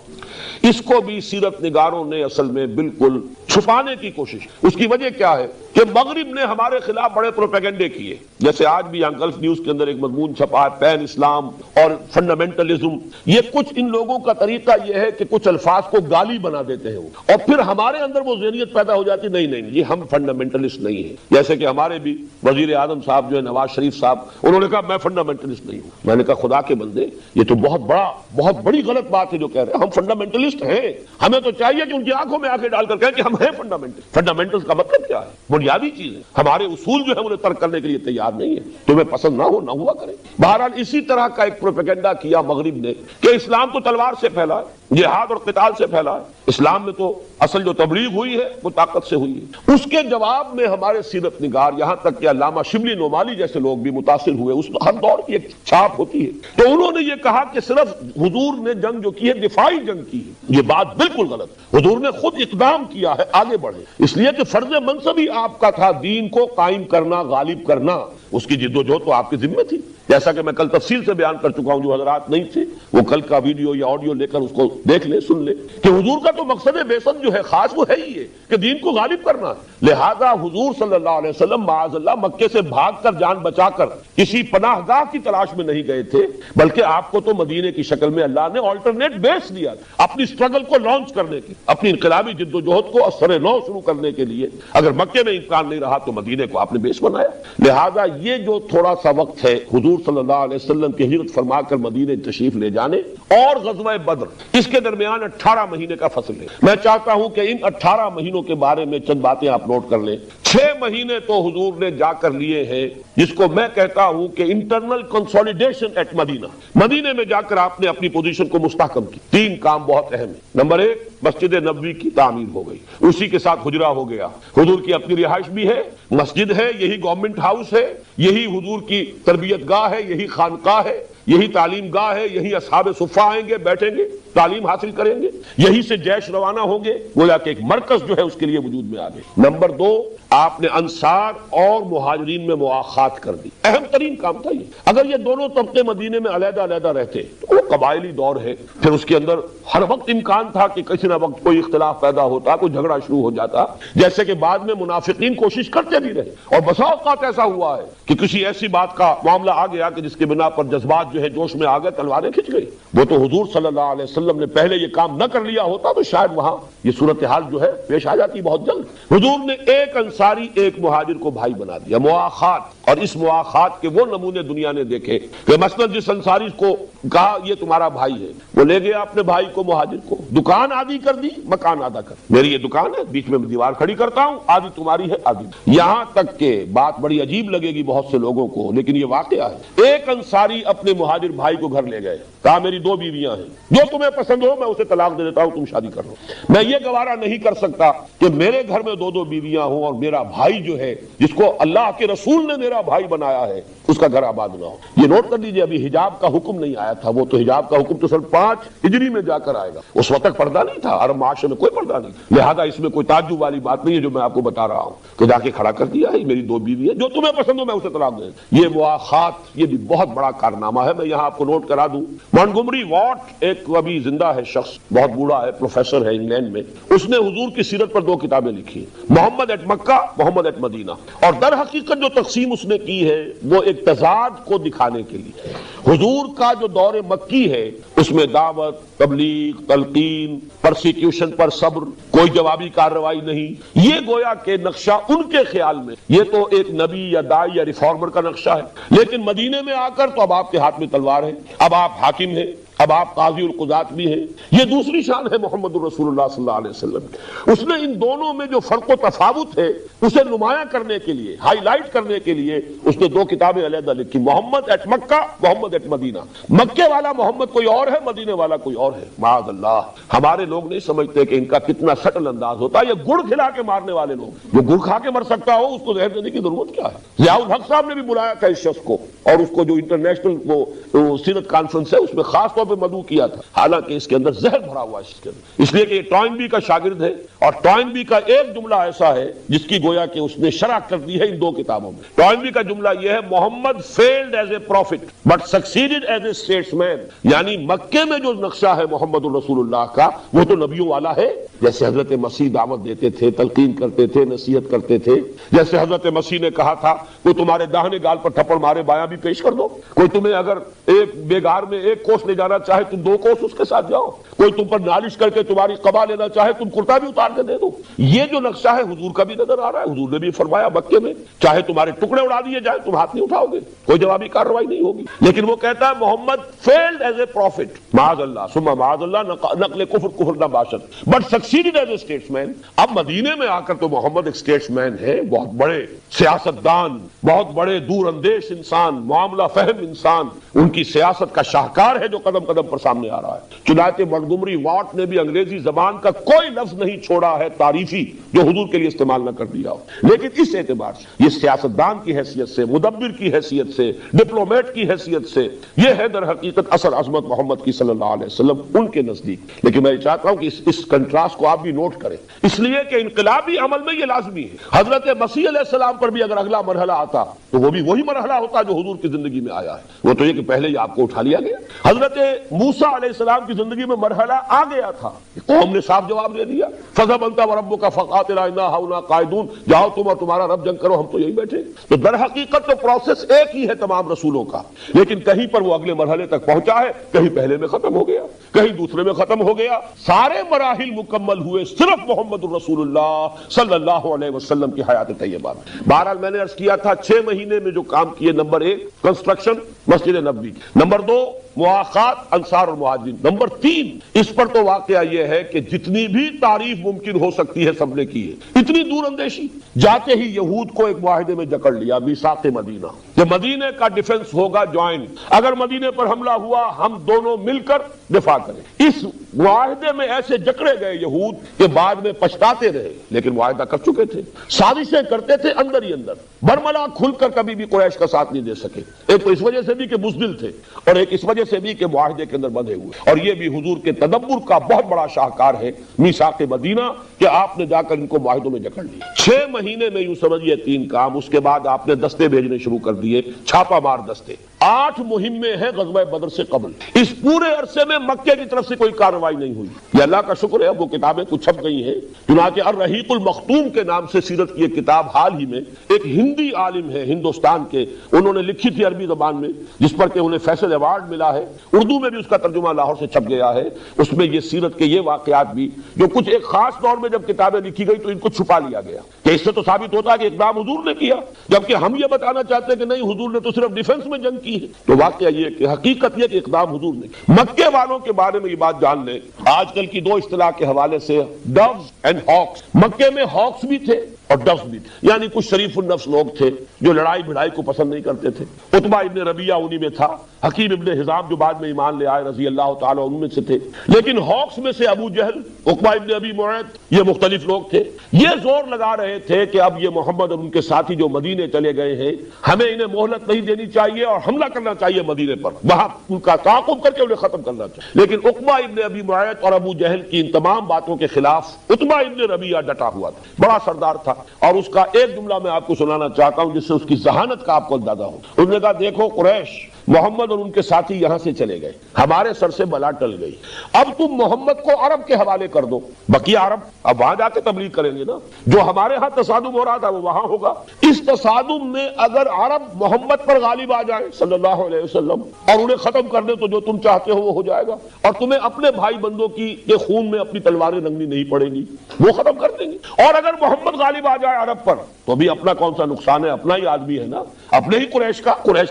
اس کو بھی سیرت نگاروں نے اصل میں بالکل چھپانے کی کوشش. اس کی وجہ کیا ہے کہ مغرب نے ہمارے خلاف بڑے پروپیگنڈے کیے. جیسے آج بھی یہاں گلف نیوز کے اندر ایک مضمون چھپا ہے پین اسلام اور فنڈامنٹلزم. یہ کچھ ان لوگوں کا طریقہ یہ ہے کہ کچھ الفاظ کو گالی بنا دیتے ہیں اور پھر ہمارے اندر وہ ذہنیت پیدا ہو جاتی نہیں یہ ہم فنڈامنٹلسٹ نہیں ہیں. جیسے کہ ہمارے بھی وزیر اعظم صاحب جو ہے نواز شریف صاحب، انہوں نے کہا میں فنڈامنٹلسٹ نہیں ہوں. میں نے کہا خدا کے بندے یہ تو بہت بڑی غلط بات ہے جو کہہ رہے ہیں. ہم فنڈامنٹلسٹ ہیں. ہمیں تو چاہیے کہ ان کی آنکھوں میں آنکھیں ڈال کر کہیں کہ ہم ہیں فنڈامنٹلسٹ. فنڈامنٹلس کا مطلب کیا ہے؟ بنیادی چیز ہے. ہمارے اصول جو ہے انہیں ترک کرنے کے لیے تیار نہیں ہے. تمہیں پسند نہ ہو نہ ہوا کریں. بہرحال اسی طرح کا ایک پروپیگنڈا کیا مغرب نے کہ اسلام تو تلوار سے پھیلا ہے، جہاد اور قتال سے پھیلا ہے. اسلام میں تو اصل جو تبلیغ ہوئی ہے وہ طاقت سے ہوئی ہے. اس کے جواب میں ہمارے سیرت نگار یہاں تک کہ علامہ شبلی نعمانی جیسے لوگ بھی متاثر ہوئے. اس ہر دور کی ایک چھاپ ہوتی ہے. تو انہوں نے یہ کہا کہ صرف حضور نے جنگ جو کی ہے دفاعی جنگ کی ہے. یہ بات بالکل غلط. حضور نے خود اقدام کیا ہے آگے بڑھے، اس لیے کہ فرض منصب ہی آپ کا تھا دین کو قائم کرنا، غالب کرنا. اس کی جد و جہد تو آپ کی ذمہ تھی. جیسا کہ میں کل تفصیل سے بیان کر چکا ہوں، جو حضرات نہیں تھے وہ کل کا ویڈیو یا آڈیو لے کر اس کو دیکھ لیں، سن لیں کہ حضور کا تو مقصد بعثت جو ہے خاص وہ ہے ہی ہے کہ دین کو غالب کرنا. لہذا حضور صلی اللہ علیہ وسلم معاذ اللہ مکے سے بھاگ کر جان بچا کر کسی پناہ گاہ کی تلاش میں نہیں گئے تھے، بلکہ آپ کو تو مدینے کی شکل میں اللہ نے آلٹرنیٹ بیس دیا اپنی سٹرگل کو لانچ کرنے کے، اپنی انقلابی جد و جہد کو اثر نو شروع کرنے کے لیے. اگر مکے میں امکان نہیں رہا تو مدینے کو آپ نے بیس بنایا. لہذا یہ جو تھوڑا سا وقت ہے حضور صلی اللہ علیہ وسلم کی ہجرت فرما کر مدینے تشریف لے جانے اور غزوہ بدر، اس کے درمیان 18 مہینے کا فصل ہے. میں چاہتا ہوں کہ ان 18 مہینوں کے بارے میں چند باتیں آپ نوٹ کر لیں. 6 مہینے تو حضور نے جا کر لیے ہیں جس کو میں کہتا ہوں کہ انٹرنل کنسولیڈیشن ایٹ مدینہ. مدینے میں جا کر آپ نے اپنی پوزیشن کو مستحکم کی. 3 کام بہت اہم ہیں. نمبر 1 مسجد نبوی کی تعمیر ہو گئی، اسی کے ساتھ حجرہ ہو گیا. حضور کی اپنی رہائش بھی ہے، مسجد ہے، یہی گورنمنٹ ہاؤس ہے، یہی حضور کی تربیت گاہ ہے، یہی خانقاہ ہے، یہی تعلیم گاہ ہے، یہی اصحاب صفہ آئیں گے بیٹھیں گے. تعلیم حاصل کریں گے, یہی سے جیش روانہ ہوں گے, گویا کہ ایک مرکز جو ہے اس کے لیے وجود میں آ گئے. نمبر 2, آپ نے انصار اور مہاجرین میں مواخات کر دی. اہم ترین کام تھا یہ. اگر یہ دونوں طبقے مدینے میں علیحدہ علیحدہ رہتے تو وہ قبائلی دور ہے, پھر اس کے اندر ہر وقت امکان تھا کہ کسی نہ وقت کوئی اختلاف پیدا ہوتا, کوئی جھگڑا شروع ہو جاتا, جیسے کہ بعد میں منافقین کوشش کرتے بھی رہے. اور بسا اوقات ایسا ہوا ہے کہ کسی ایسی بات کا معاملہ آ گیا کہ جس کی بنا پر جذبات جو ہے جوش میں آ گئے, تلواریں کھنچ گئی. وہ تو حضور صلی اللہ علیہ وسلم نے پہلے یہ کام نہ کر لیا ہوتا تو شاید وہاں یہ صورتحال جو ہے پیش آ جاتی بہت جلد. حضور نے ایک انصاری ایک مہاجر کو بھائی بنا دیا, مواخات. اور اس مواخات کے وہ نمونے دنیا نے دیکھے کہ مثلا جس انصاری کو کہا یہ تمہارا بھائی ہے, وہ لے گیا اپنے بھائی کو مہاجر کو, دکان آدھی کر دی, مکان آدھا کر. میری یہ دکان ہے, بیچ میں دیوار کھڑی کرتا ہوں, آدھی تمہاری ہے آدھی. یہاں تک کہ بات بڑی عجیب لگے گی بہت سے لوگوں کو, لیکن یہ واقعہ ہے. ایک انصاری اپنے مہاجر بھائی کو گھر لے گئے, کہا میری 2 بیویاں ہیں, جو تمہیں پسند ہو میں اسے طلاق دے دیتا ہوں, تم شادی کر لو. میں یہ گوارا نہیں کر سکتا کہ میرے گھر میں 2 بیویاں ہوں اور میرا بھائی جو ہے جس کو اللہ کے رسول نے میرا بھائی بنایا ہے اس کا گھر آباد نہ ہو. یہ نوٹ کر لیجئے, ابھی حجاب کا حکم نہیں آیا تھا. وہ تو حجاب کا حکم تو سن 5 ہجری میں جا کر آئے گا. اس وقت تک پردہ نہیں تھا, عرب معاشرے میں کوئی پردہ نہیں, لہذا اس میں کوئی تعجب والی بات نہیں ہے جو میں آپ کو بتا رہا ہوں کہ جا کے کھڑا کر دیا ہے میری 2 بیوی ہے, جو تمہیں پسند ہو میں اسے طلاق دے. یہ مواخات یہ بھی بہت بڑا کارنامہ ہے. میں یہاں آپ کو نوٹ کرا دوں, مونٹگومری واٹ ایک ابھی زندہ ہے شخص, بہت بوڑھا ہے, پروفیسر ہے انگلینڈ میں. اس نے حضور کی سیرت پر 2 کتابیں لکھی, محمد at Mecca, Muhammad at Medina. اور در حقیقت جو تقسیم اس نے کی ہے وہ ایک تضاد کو دکھانے کے لیے. حضور کا جو دور مکی ہے اس میں دعوت, تبلیغ, تلقین, پرسیکیوشن پر صبر, کوئی جوابی کارروائی نہیں. یہ گویا کہ نقشہ ان کے خیال میں یہ تو ایک نبی یا دائی یا ریفارمر کا نقشہ ہے, لیکن مدینے میں آ کر تو اب آپ کے ہاتھ میں تلوار ہے, اب آپ حاکم ہیں, اب آپ قاضی القضات بھی ہیں. یہ دوسری شان ہے محمد الرسول اللہ صلی اللہ علیہ وسلم. اس نے ان دونوں میں جو فرق و تفاوت ہے اسے نمایاں کرنے کے لیے, ہائی لائٹ کرنے کے لیے اس نے 2 کتابیں علیحدہ لکھی, محمد at Mecca, Muhammad at Medina. مکے والا محمد کوئی اور ہے, مدینے والا کوئی اور ہے. معاذ اللہ, ہمارے لوگ نہیں سمجھتے کہ ان کا کتنا سٹل انداز ہوتا ہے. یہ گڑ کھلا کے مارنے والے لوگ, جو گڑ کھا کے مر سکتا ہو اس کو زہر دینے کی ضرورت کیا ہے. ضیاء الحق صاحب نے بھی بلایا تھا اس شخص کو, اور اس کو جو انٹرنیشنل وہ سیرت کانفرنس ہے اس میں خاص طور پہ مدعو کیا تھا, حالانکہ اس کے اندر زہر بھرا ہوا ہے اس کے اندر. اس لیے کہ یہ ٹوائنبی کا شاگرد ہے, اور ٹوائنبی کا ایک جملہ ایسا ہے جس کی گویا کہ اس نے شرح کر دی ہے ان 2 کتابوں میں. ٹوائنبی کا جملہ یہ ہے, Muhammad failed as a prophet but succeeded as a statesman مین. یعنی مکے میں جو نقشہ ہے محمد الرسول اللہ کا وہ تو نبیوں والا ہے, جیسے حضرت مسیح دعوت دیتے تھے, تلقین کرتے تھے, نصیحت کرتے تھے. جیسے حضرت مسیح نے کہا تھا کوئی تمہارے داہنے گال پر تھپڑ مارے بایاں بھی پیش کر دو, کوئی تمہیں اگر ایک بیگار میں 1 کوس لے جانا چاہے تم 2 کوس اس کے ساتھ جاؤ, کوئی تم پر نالش کر کے تمہاری قبا لینا چاہے تم کرتا بھی اتار کے دے دو. یہ جو نقشہ ہے حضور کا بھی نظر آ رہا ہے. حضور نے بھی فرمایا مکے میں چاہے تمہارے ٹکڑے اڑا دیے جائیں تم ہاتھ نہیں اٹھاؤ گے, کوئی جوابی کارروائی نہیں ہوگی. لیکن وہ کہتا ہے Muhammad failed as a profit, معاذ اللہ ثم معاذ اللہ, نقل کفر نہ باشد, but succeeded as a statesman مین. اب مدینے میں آ کر تو محمد ایک اسٹیٹس مین ہے, بہت بڑے سیاستدان, بہت بڑے دور اندیش انسان, معاملہ فہم انسان, ان کی سیاست کا شاہکار ہے جو قدم قدم پر سامنے آ رہا ہے. چنانچہ مونٹگومری واٹ نے بھی انگریزی زبان کا کوئی لفظ نہیں چھوڑا ہے تعریفی جو حضور کے لیے استعمال نہ کر دیا ہو. لیکن اس اعتبار سے یہ سیاستدان کی حیثیت سے, مدبر کی حیثیت سے, ڈپلومیٹ کی حیثیت سے یہ ہے در حقیقت اصل عظمت محمد کی صلی اللہ علیہ وسلم ان کے نزدیک. لیکن میں چاہتا ہوں کہ اس کنٹراسٹ کو آپ بھی نوٹ کریں, اس لیے کہ انقلابی عمل میں یہ لازمی ہے. حضرت مسیح علیہ السلام پر بھی اگر اگلا مرحلہ آتا تو وہ بھی وہی مرحلہ ہوتا جو حضور کی زندگی میں آیا ہے. وہ تو یہ کہ پہلے ہی آپ کو اٹھا لیا گیا. حضرت موسیٰ علیہ السلام کی زندگی میں مرحلہ آ گیا تھا, قوم نے صاف جواب دے دیا, فَذْهَبْ أَنْتَ وَرَبُّكَ فَقَاتِلَا إِنَّا هَاهُنَا قَاعِدُونَ, جاؤ تم اور تمہارا رب جنگ کرو, ہم تو یہی بیٹھے. تو در حقیقت تو پروسیس ایک ہی ہے تمام رسولوں کا, لیکن کہیں پر وہ اگلے مرحلے تک پہنچا ہے, کہیں پہلے میں ختم ہو گیا, کہیں دوسرے میں ختم ہو گیا. سارے مراحل مکمل ہوئے صرف محمد الرسول اللہ صلی اللہ علیہ وسلم کی حیات طیبہ میں. بہرحال میں نے عرض کیا تھا 6 مہینے میں جو کام کیے, number 1 construction Masjid Nabawi, number 2 مواخات انصار اور مہاجرین, نمبر 3 اس پر تو واقعہ یہ ہے کہ جتنی بھی تعریف ممکن ہو سکتی ہے سب نے کی ہے. اتنی دور اندیشی, جاتے ہی یہود کو ایک معاہدے میں جکڑ لیا, میثاق مدینہ, کہ مدینے کا ڈیفنس ہوگا جوائنٹ, اگر مدینے پر حملہ ہوا ہم دونوں مل کر دفاع کریں. اس معاہدے میں ایسے جکڑے گئے یہود کہ بعد میں پچھتاتے رہے، لیکن معاہدہ کر چکے تھے، سازشیں کرتے تھے اندر ہی اندر، برملا کھل کر کبھی بھی قریش کا ساتھ نہیں دے سکے۔ ایک تو اس وجہ سے بھی کہ بزدل تھے، اور ایک اس وجہ سے بھی کہ معاہدے کے اندر بندھے ہوئے، اور یہ بھی حضور کے تدبر کا بہت بڑا شاہکار ہے میثاق مدینہ کہ آپ نے جا کر ان کو معاہدوں میں جکڑ لیا۔ 6 مہینے میں یوں سمجھیے 3 کام، اس کے بعد آپ نے دستے بھیجنے شروع کر دیے، چھاپا مار دستے۔ 8 مہمیں ہیں غزوہ بدر سے قبل، اس پورے عرصے میں مکے کی طرف سے کوئی کارروائی نہیں ہوئی۔ یہ اللہ کا شکر ہے، وہ کتابیں کچھ چھپ گئی ہیں، چنانچہ الرحیق المختوم کے نام سے سیرت کی ایک کتاب حال ہی میں ایک ہندی عالم ہے ہندوستان کے، انہوں نے لکھی تھی عربی زبان میں، جس پر کہ انہیں فیصل ایوارڈ ملا ہے، اردو میں بھی اس کا ترجمہ لاہور سے چھپ گیا ہے۔ اس میں یہ سیرت کے یہ واقعات بھی جو کچھ ایک خاص دور میں جب کتابیں لکھی گئی تو ان کو چھپا لیا گیا کہ اس سے تو ثابت ہوتا ہے کہ اقدام حضور نے کیا، جبکہ ہم یہ بتانا چاہتے ہیں کہ نہیں، حضور نے تو صرف ڈیفنس میں جنگ کی ہے۔ تو واقعہ یہ کہ حقیقت یہ کہ اقدام حضور نے کیا۔ مکے والوں کے بارے میں یہ بات جان لیں، آج کل کی 2 اصطلاح کے حوالے سے، ڈوز اینڈ ہاکس۔ مکے میں ہاکس بھی تھے اور ڈوز بھی تھے، یعنی کچھ شریف النفس لوگ تھے جو لڑائی بھڑائی کو پسند نہیں کرتے تھے۔ عتبہ ابن ربیعہ انہی میں تھا، حکیم ابن حزام جو بعد میں ایمان لے آئے رضی اللہ تعالیٰ عنہ میں سے تھے، لیکن ہاکس میں سے ابو جہل، عقبہ ابن ابی معیط، یہ مختلف لوگ تھے۔ یہ زور لگا رہے تھے کہ اب یہ محمد اور ان کے ساتھی جو مدینے چلے گئے ہیں، ہمیں انہیں مہلت نہیں دینی چاہیے اور حملہ کرنا چاہیے مدینے پر، وہاں ان کا تعاقب کر کے انہیں ختم کرنا چاہیے۔ لیکن عقبہ ابن ابی معیط اور ابو جہل کی ان تمام باتوں کے خلاف عتبہ ابن ربیعہ ڈٹا ہوا تھا، بڑا سردار تھا، اور اس کا ایک جملہ میں آپ کو سنانا چاہتا ہوں جس سے اس کی ذہانت کا آپ کو اندازہ ہو۔ انہوں نے کہا، دیکھو قریش، محمد اور ان کے ساتھی یہاں سے چلے گئے، ہمارے سر سے بلا ٹل گئی، اب تم محمد کو عرب کے حوالے کر دو، بقیہ عرب اب وہاں جا کے تبلیغ کریں گے نا، جو ہمارے ہاں تصادم ہو رہا تھا وہ وہاں ہوگا۔ اس تصادم میں اگر عرب محمد پر غالب آ جائے صلی اللہ علیہ وسلم اور انہیں ختم کر دے تو جو تم چاہتے ہو وہ ہو جائے گا، اور تمہیں اپنے بھائی بندوں کی کے خون میں اپنی تلواریں رنگنی نہیں پڑیں گی، وہ ختم کر دیں گے۔ اور اگر محمد غالب آ جائے عرب پر تو بھی اپنا کون سا نقصان ہے، اپنا ہی آدمی ہے نا، اپنے ہی قریش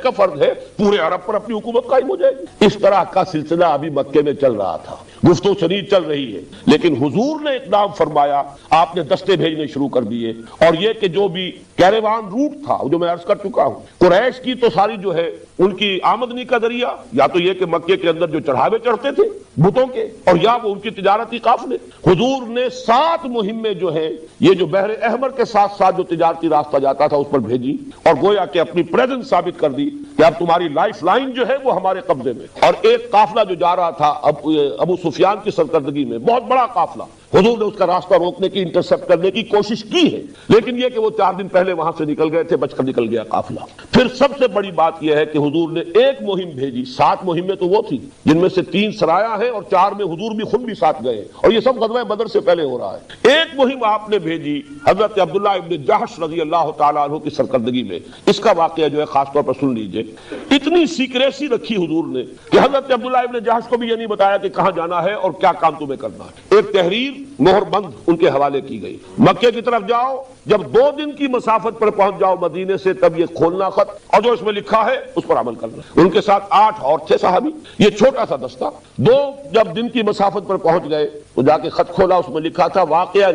کا فرض ہے، پورے عرب پر اپنی حکومت قائم ہو جائے گی۔ اس طرح کا سلسلہ ابھی مکے میں چل رہا تھا، گفتگو شنید چل رہی ہے، لیکن حضور نے اقدام فرمایا، آپ نے دستے بھیجنے شروع کر دیے، اور یہ کہ جو بھی کیروان روٹ تھا جو میں عرض کر چکا ہوں، قریش کی تو ساری جو ہے ان کی آمدنی کا ذریعہ یا تو یہ کہ مکے کے اندر جو چڑھاوے چڑھتے تھے بتوں کے، اور یا وہ ان کی تجارتی قافلے۔ حضور نے 7 مہمیں جو ہیں یہ جو بحر احمر کے ساتھ ساتھ جو تجارتی راستہ جاتا تھا اس پر بھیجی، اور گویا کہ اپنی پریزنس ثابت کر دی کہ اب تمہاری لائف لائن جو ہے وہ ہمارے قبضے میں۔ اور ایک قافلہ جو جا رہا تھا ابو سفیان کی سرکردگی میں، بہت بڑا قافلہ، حضور نے اس کا راستہ روکنے کی، انٹرسپٹ کرنے کی کوشش کی ہے، لیکن یہ کہ وہ 4 دن پہلے وہاں سے نکل گئے تھے، بچ کر نکل گیا قافلہ۔ پھر سب سے بڑی بات یہ ہے کہ حضور نے ایک مہم بھیجی، 7 مہمیں تو وہ تھی جن میں سے 3 سرایا ہے اور 4 میں حضور بھی خود بھی ساتھ گئے، اور یہ سب غزوہ بدر سے پہلے ہو رہا ہے۔ ایک مہم آپ نے بھیجی حضرت عبداللہ ابن جحش رضی اللہ تعالیٰ عنہ کی سرکردگی میں، اس کا واقعہ جو ہے خاص طور پر سن لیجئے۔ اتنی سیکریسی رکھی حضور نے کہ حضرت عبداللہ ابن جحش کو بھی یہ نہیں بتایا کہ کہاں جانا ہے اور کیا کام تمہیں کرنا ہے۔ ایک تحریر مہر بند ان کے حوالے کی گئی، مکے کی طرف جاؤ، جب 2 دن کی مسافت پر پہنچ جاؤ مدینے سے تب یہ کھولنا خط، اور جو اس میں لکھا ہے اس پر عمل کرنا۔ ان کے ساتھ 8 اور تھے صحابی، یہ چھوٹا سا دستہ۔ 2 جب دن کی مسافت پر پہنچ گئے تو جا کے خط کھولا، اس میں لکھا تھا واقعہ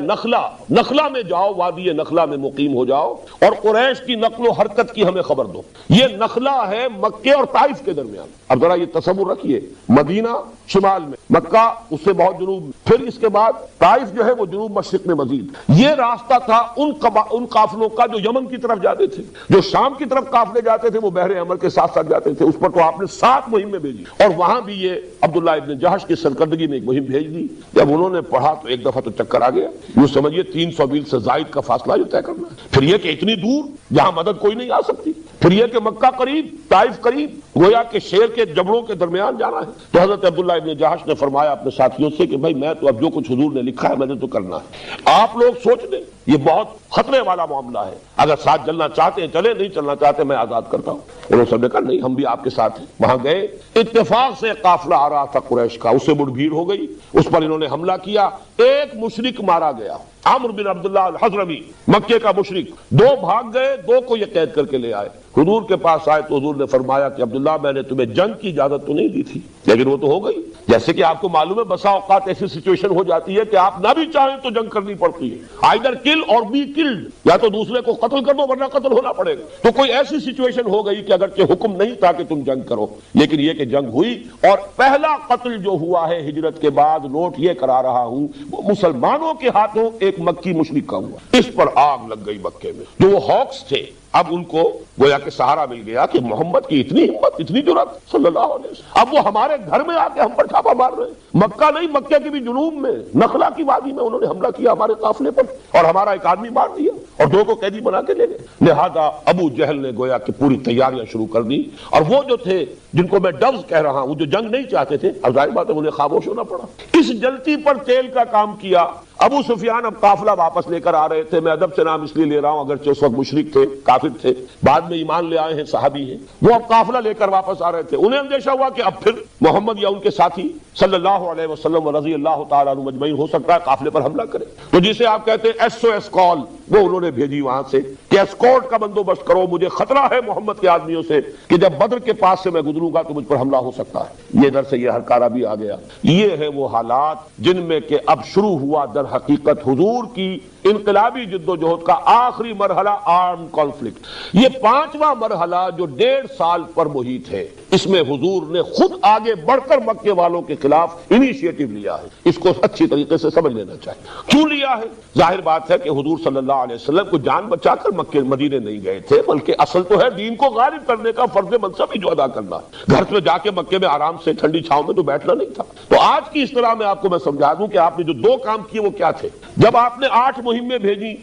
نخلا میں جاؤ، وادی نخلا میں مقیم ہو جاؤ اور قریش کی نقل و حرکت کی ہمیں خبر دو۔ یہ نخلا ہے مکے اور طائف کے درمیان۔ اب ذرا یہ تصور رکھیے، مدینہ شمال میں، مکہ اس سے بہت جنوب میں، پھر اس کے بعد طائف جو ہے وہ جنوب مشرق میں مزید۔ یہ راستہ تھا ان قافلوں کا جو یمن کی طرف جاتے تھے، جو شام کی طرف قافلے جاتے تھے وہ بحر احمر کے ساتھ ساتھ جاتے تھے، اس پر تو آپ نے 7 مہمیں بھیجی، اور وہاں بھی یہ عبداللہ ابن جحش کی سرکردگی میں ایک مہم بھیج دی۔ جب انہوں نے پڑھا تو ایک دفعہ تو چکر آ گیا، یوں سمجھیے 300 میل سے زائد کا فاصلہ جو طے کرنا ہے، پھر یہ کہ اتنی دور جہاں مدد کوئی نہیں آ سکتی، پھر یہ کہ مکہ قریب طائف قریب، گویا کہ شیر کے جبڑوں کے درمیان جانا ہے۔ تو حضرت عبداللہ ابن جحش نے فرمایا اپنے ساتھیوں سے کہ بھائی میں تو اب جو کچھ حضور نے لکھا ہے میں نے تو کرنا ہے، آپ لوگ سوچ لیں، یہ بہت خطرے والا معاملہ ہے، اگر ساتھ چلنا چاہتے ہیں چلے، نہیں چلنا چاہتے میں آزاد کرتا ہوں۔ انہوں نے سب نے کہا نہیں، ہم بھی آپ کے ساتھ ہیں۔ وہاں گئے، اتفاق سے قافلہ آ رہا تھا قریش کا، اس سے بڑھ بھیڑ ہو گئی، اس پر انہوں نے حملہ کیا، ایک مشرک مارا گیا، عمرو بن عبداللہ الحضرمی مکے کا مشرک، 2 بھاگ گئے، 2 کو یہ قید کر کے لے آئے، حضور کے پاس آئے تو حضور نے فرمایا کہ عبداللہ میں نے تمہیں جنگ کی اجازت تو نہیں دی تھی لیکن وہ تو ہو گئی۔ جیسے کہ آپ کو معلوم ہے بسا اوقات ایسی سچویشن ہو جاتی ہے کہ آپ نہ بھی چاہیں تو جنگ کرنی پڑتی ہے، آئیدر کل اور بی کلڈ، یا تو دوسرے کو قتل کر دو ورنہ قتل ہونا پڑے گا۔ تو کوئی ایسی سچویشن ہو گئی کہ اگرچہ حکم نہیں تھا کہ تم جنگ کرو لیکن یہ کہ جنگ ہوئی، اور پہلا قتل جو ہوا ہے ہجرت کے بعد، نوٹ یہ کرا رہا ہوں، وہ مسلمانوں کے ہاتھوں ایک مکی مشرک کا ہوا۔ اس پر آگ لگ گئی مکے میں، جو وہ ہاکس تھے اب ان کو گویا کہ سہارا مل گیا کہ محمد کی اتنی ہمت، اتنی جرأت صلی اللہ علیہ وسلم، اب وہ ہمارے گھر میں آ کے ہم پر چھاپا مار رہے ہیں۔ مکہ نہیں، مکے کی بھی جنوب میں نخلا کی وادی میں انہوں نے حملہ کیا ہمارے قافلے پر اور ہمارا ایک آدمی مار دیا اور 2 کو قیدی بنا کے لے گئے۔ لہذا ابو جہل نے گویا کہ پوری تیاریاں شروع کر دی، اور وہ جو تھے جن کو میں ڈوز کہہ رہا ہوں، جو جنگ نہیں چاہتے تھے، اب ظاہر بات ہے انہیں خاموش ہونا پڑا۔ اس جلتی پر تیل کا کام کیا۔ ابو سفیان اب قافلہ واپس لے کر آ رہے تھے، میں ادب سے نام اس لیے لے رہا ہوں اگرچہ اس وقت مشرک تھے، کافر تھے، بعد میں ایمان لے آئے ہیں، صحابی ہیں، وہ اب قافلہ لے کر واپس آ رہے تھے۔ انہیں اندیشہ ہوا کہ اب پھر محمد یا ان کے ساتھی صلی اللہ علیہ وسلم و رضی اللہ تعالیٰ عنہ مجمعین ہو سکتا ہے قافلے پر حملہ کرے، تو جسے آپ کہتے ہیں SOS کال، وہ انہوں نے بھیجی وہاں سے کہ اسکورٹ کا بندوبست کرو، مجھے خطرہ ہے محمد کے آدمیوں سے کہ جب بدر کے پاس سے میں گزروں گا تو مجھ پر حملہ ہو سکتا ہے۔ یہ ادھر سے یہ ہرکارا بھی آ گیا۔ یہ ہے وہ حالات جن میں کہ اب شروع ہوا در حقیقت حضور کی انقلابی جدوجہد کا آخری مرحلہ، آرم کانفلکٹ۔ یہ 5واں مرحلہ جو 1.5 سال پر محیط ہے، اس میں حضور نے خود آگے بڑھ کر مکے والوں کے خلاف انیشیٹو لیا ہے۔ اس کو اچھی طریقے سے سمجھ لینا چاہیے۔ کیوں لیا ہے؟ ظاہر بات ہے کہ حضور صلی اللہ علیہ وسلم کو جان بچا کر مکے مدینے نہیں گئے تھے، بلکہ اصل تو ہے دین کو غالب کرنے کا فرض منصب ہی جو ادا کرنا ہے۔ گھر سے جا کے مکے میں آرام سے ٹھنڈی چھاؤں میں تو بیٹھنا نہیں تھا۔ تو آج کی اصطلاح میں آپ کو میں سمجھا دوں کہ آپ نے جو 2 کام کیے وہ کیا تھے۔ جب آپ نے 8 مہمیں بھیجی،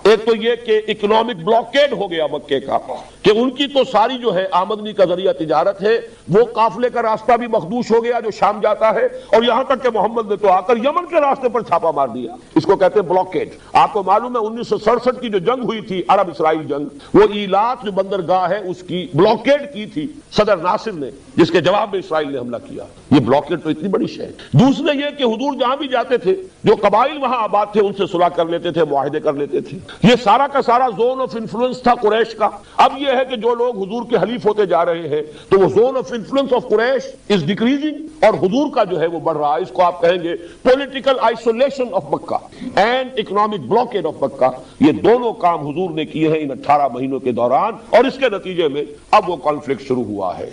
ایک تو یہ کہ اکنامک بلاکیڈ ہو گیا مکے کا، کہ ان کی تو ساری جو ہے آمدنی کا ذریعہ تجارت ہے، وہ قافلے کا راستہ بھی مخدوش ہو گیا جو شام جاتا ہے، اور یہاں تک کہ محمد نے تو آ کر یمن کے راستے پر چھاپا مار دیا۔ اس کو کہتے ہیں بلاکیڈ۔ آپ کو معلوم ہے 1967 کی جو جنگ ہوئی تھی، عرب اسرائیل جنگ، وہ ایلات جو بندرگاہ ہے اس کی بلاکیڈ کی تھی صدر ناصر نے، جس کے جواب میں اسرائیل نے حملہ کیا۔ یہ بلاکیڈ تو اتنی بڑی شے ہے۔ دوسرے یہ کہ حضور جہاں بھی جاتے تھے، جو قبائل وہاں آباد تھے ان سے صلح کر لیتے تھے، معاہدے کر لیتے تھے۔ یہ سارا کا سارا زون آف انفلوئنس تھا قریش کا۔ اب یہ ہے کہ جو لوگ حضور کے حلیف ہوتے جا رہے ہیں تو وہ zone of influence of Quraysh is decreasing, اور حضور کا جو ہے وہ بڑھ رہا ہے۔ اس کو آپ کہیں گے political isolation of Mecca and economic blockade of Mecca. یہ دونوں کام حضور نے کیے ہیں ان 18 مہینوں کے دوران، اور اس کے نتیجے میں اب وہ کانفلکٹ شروع ہوا ہے۔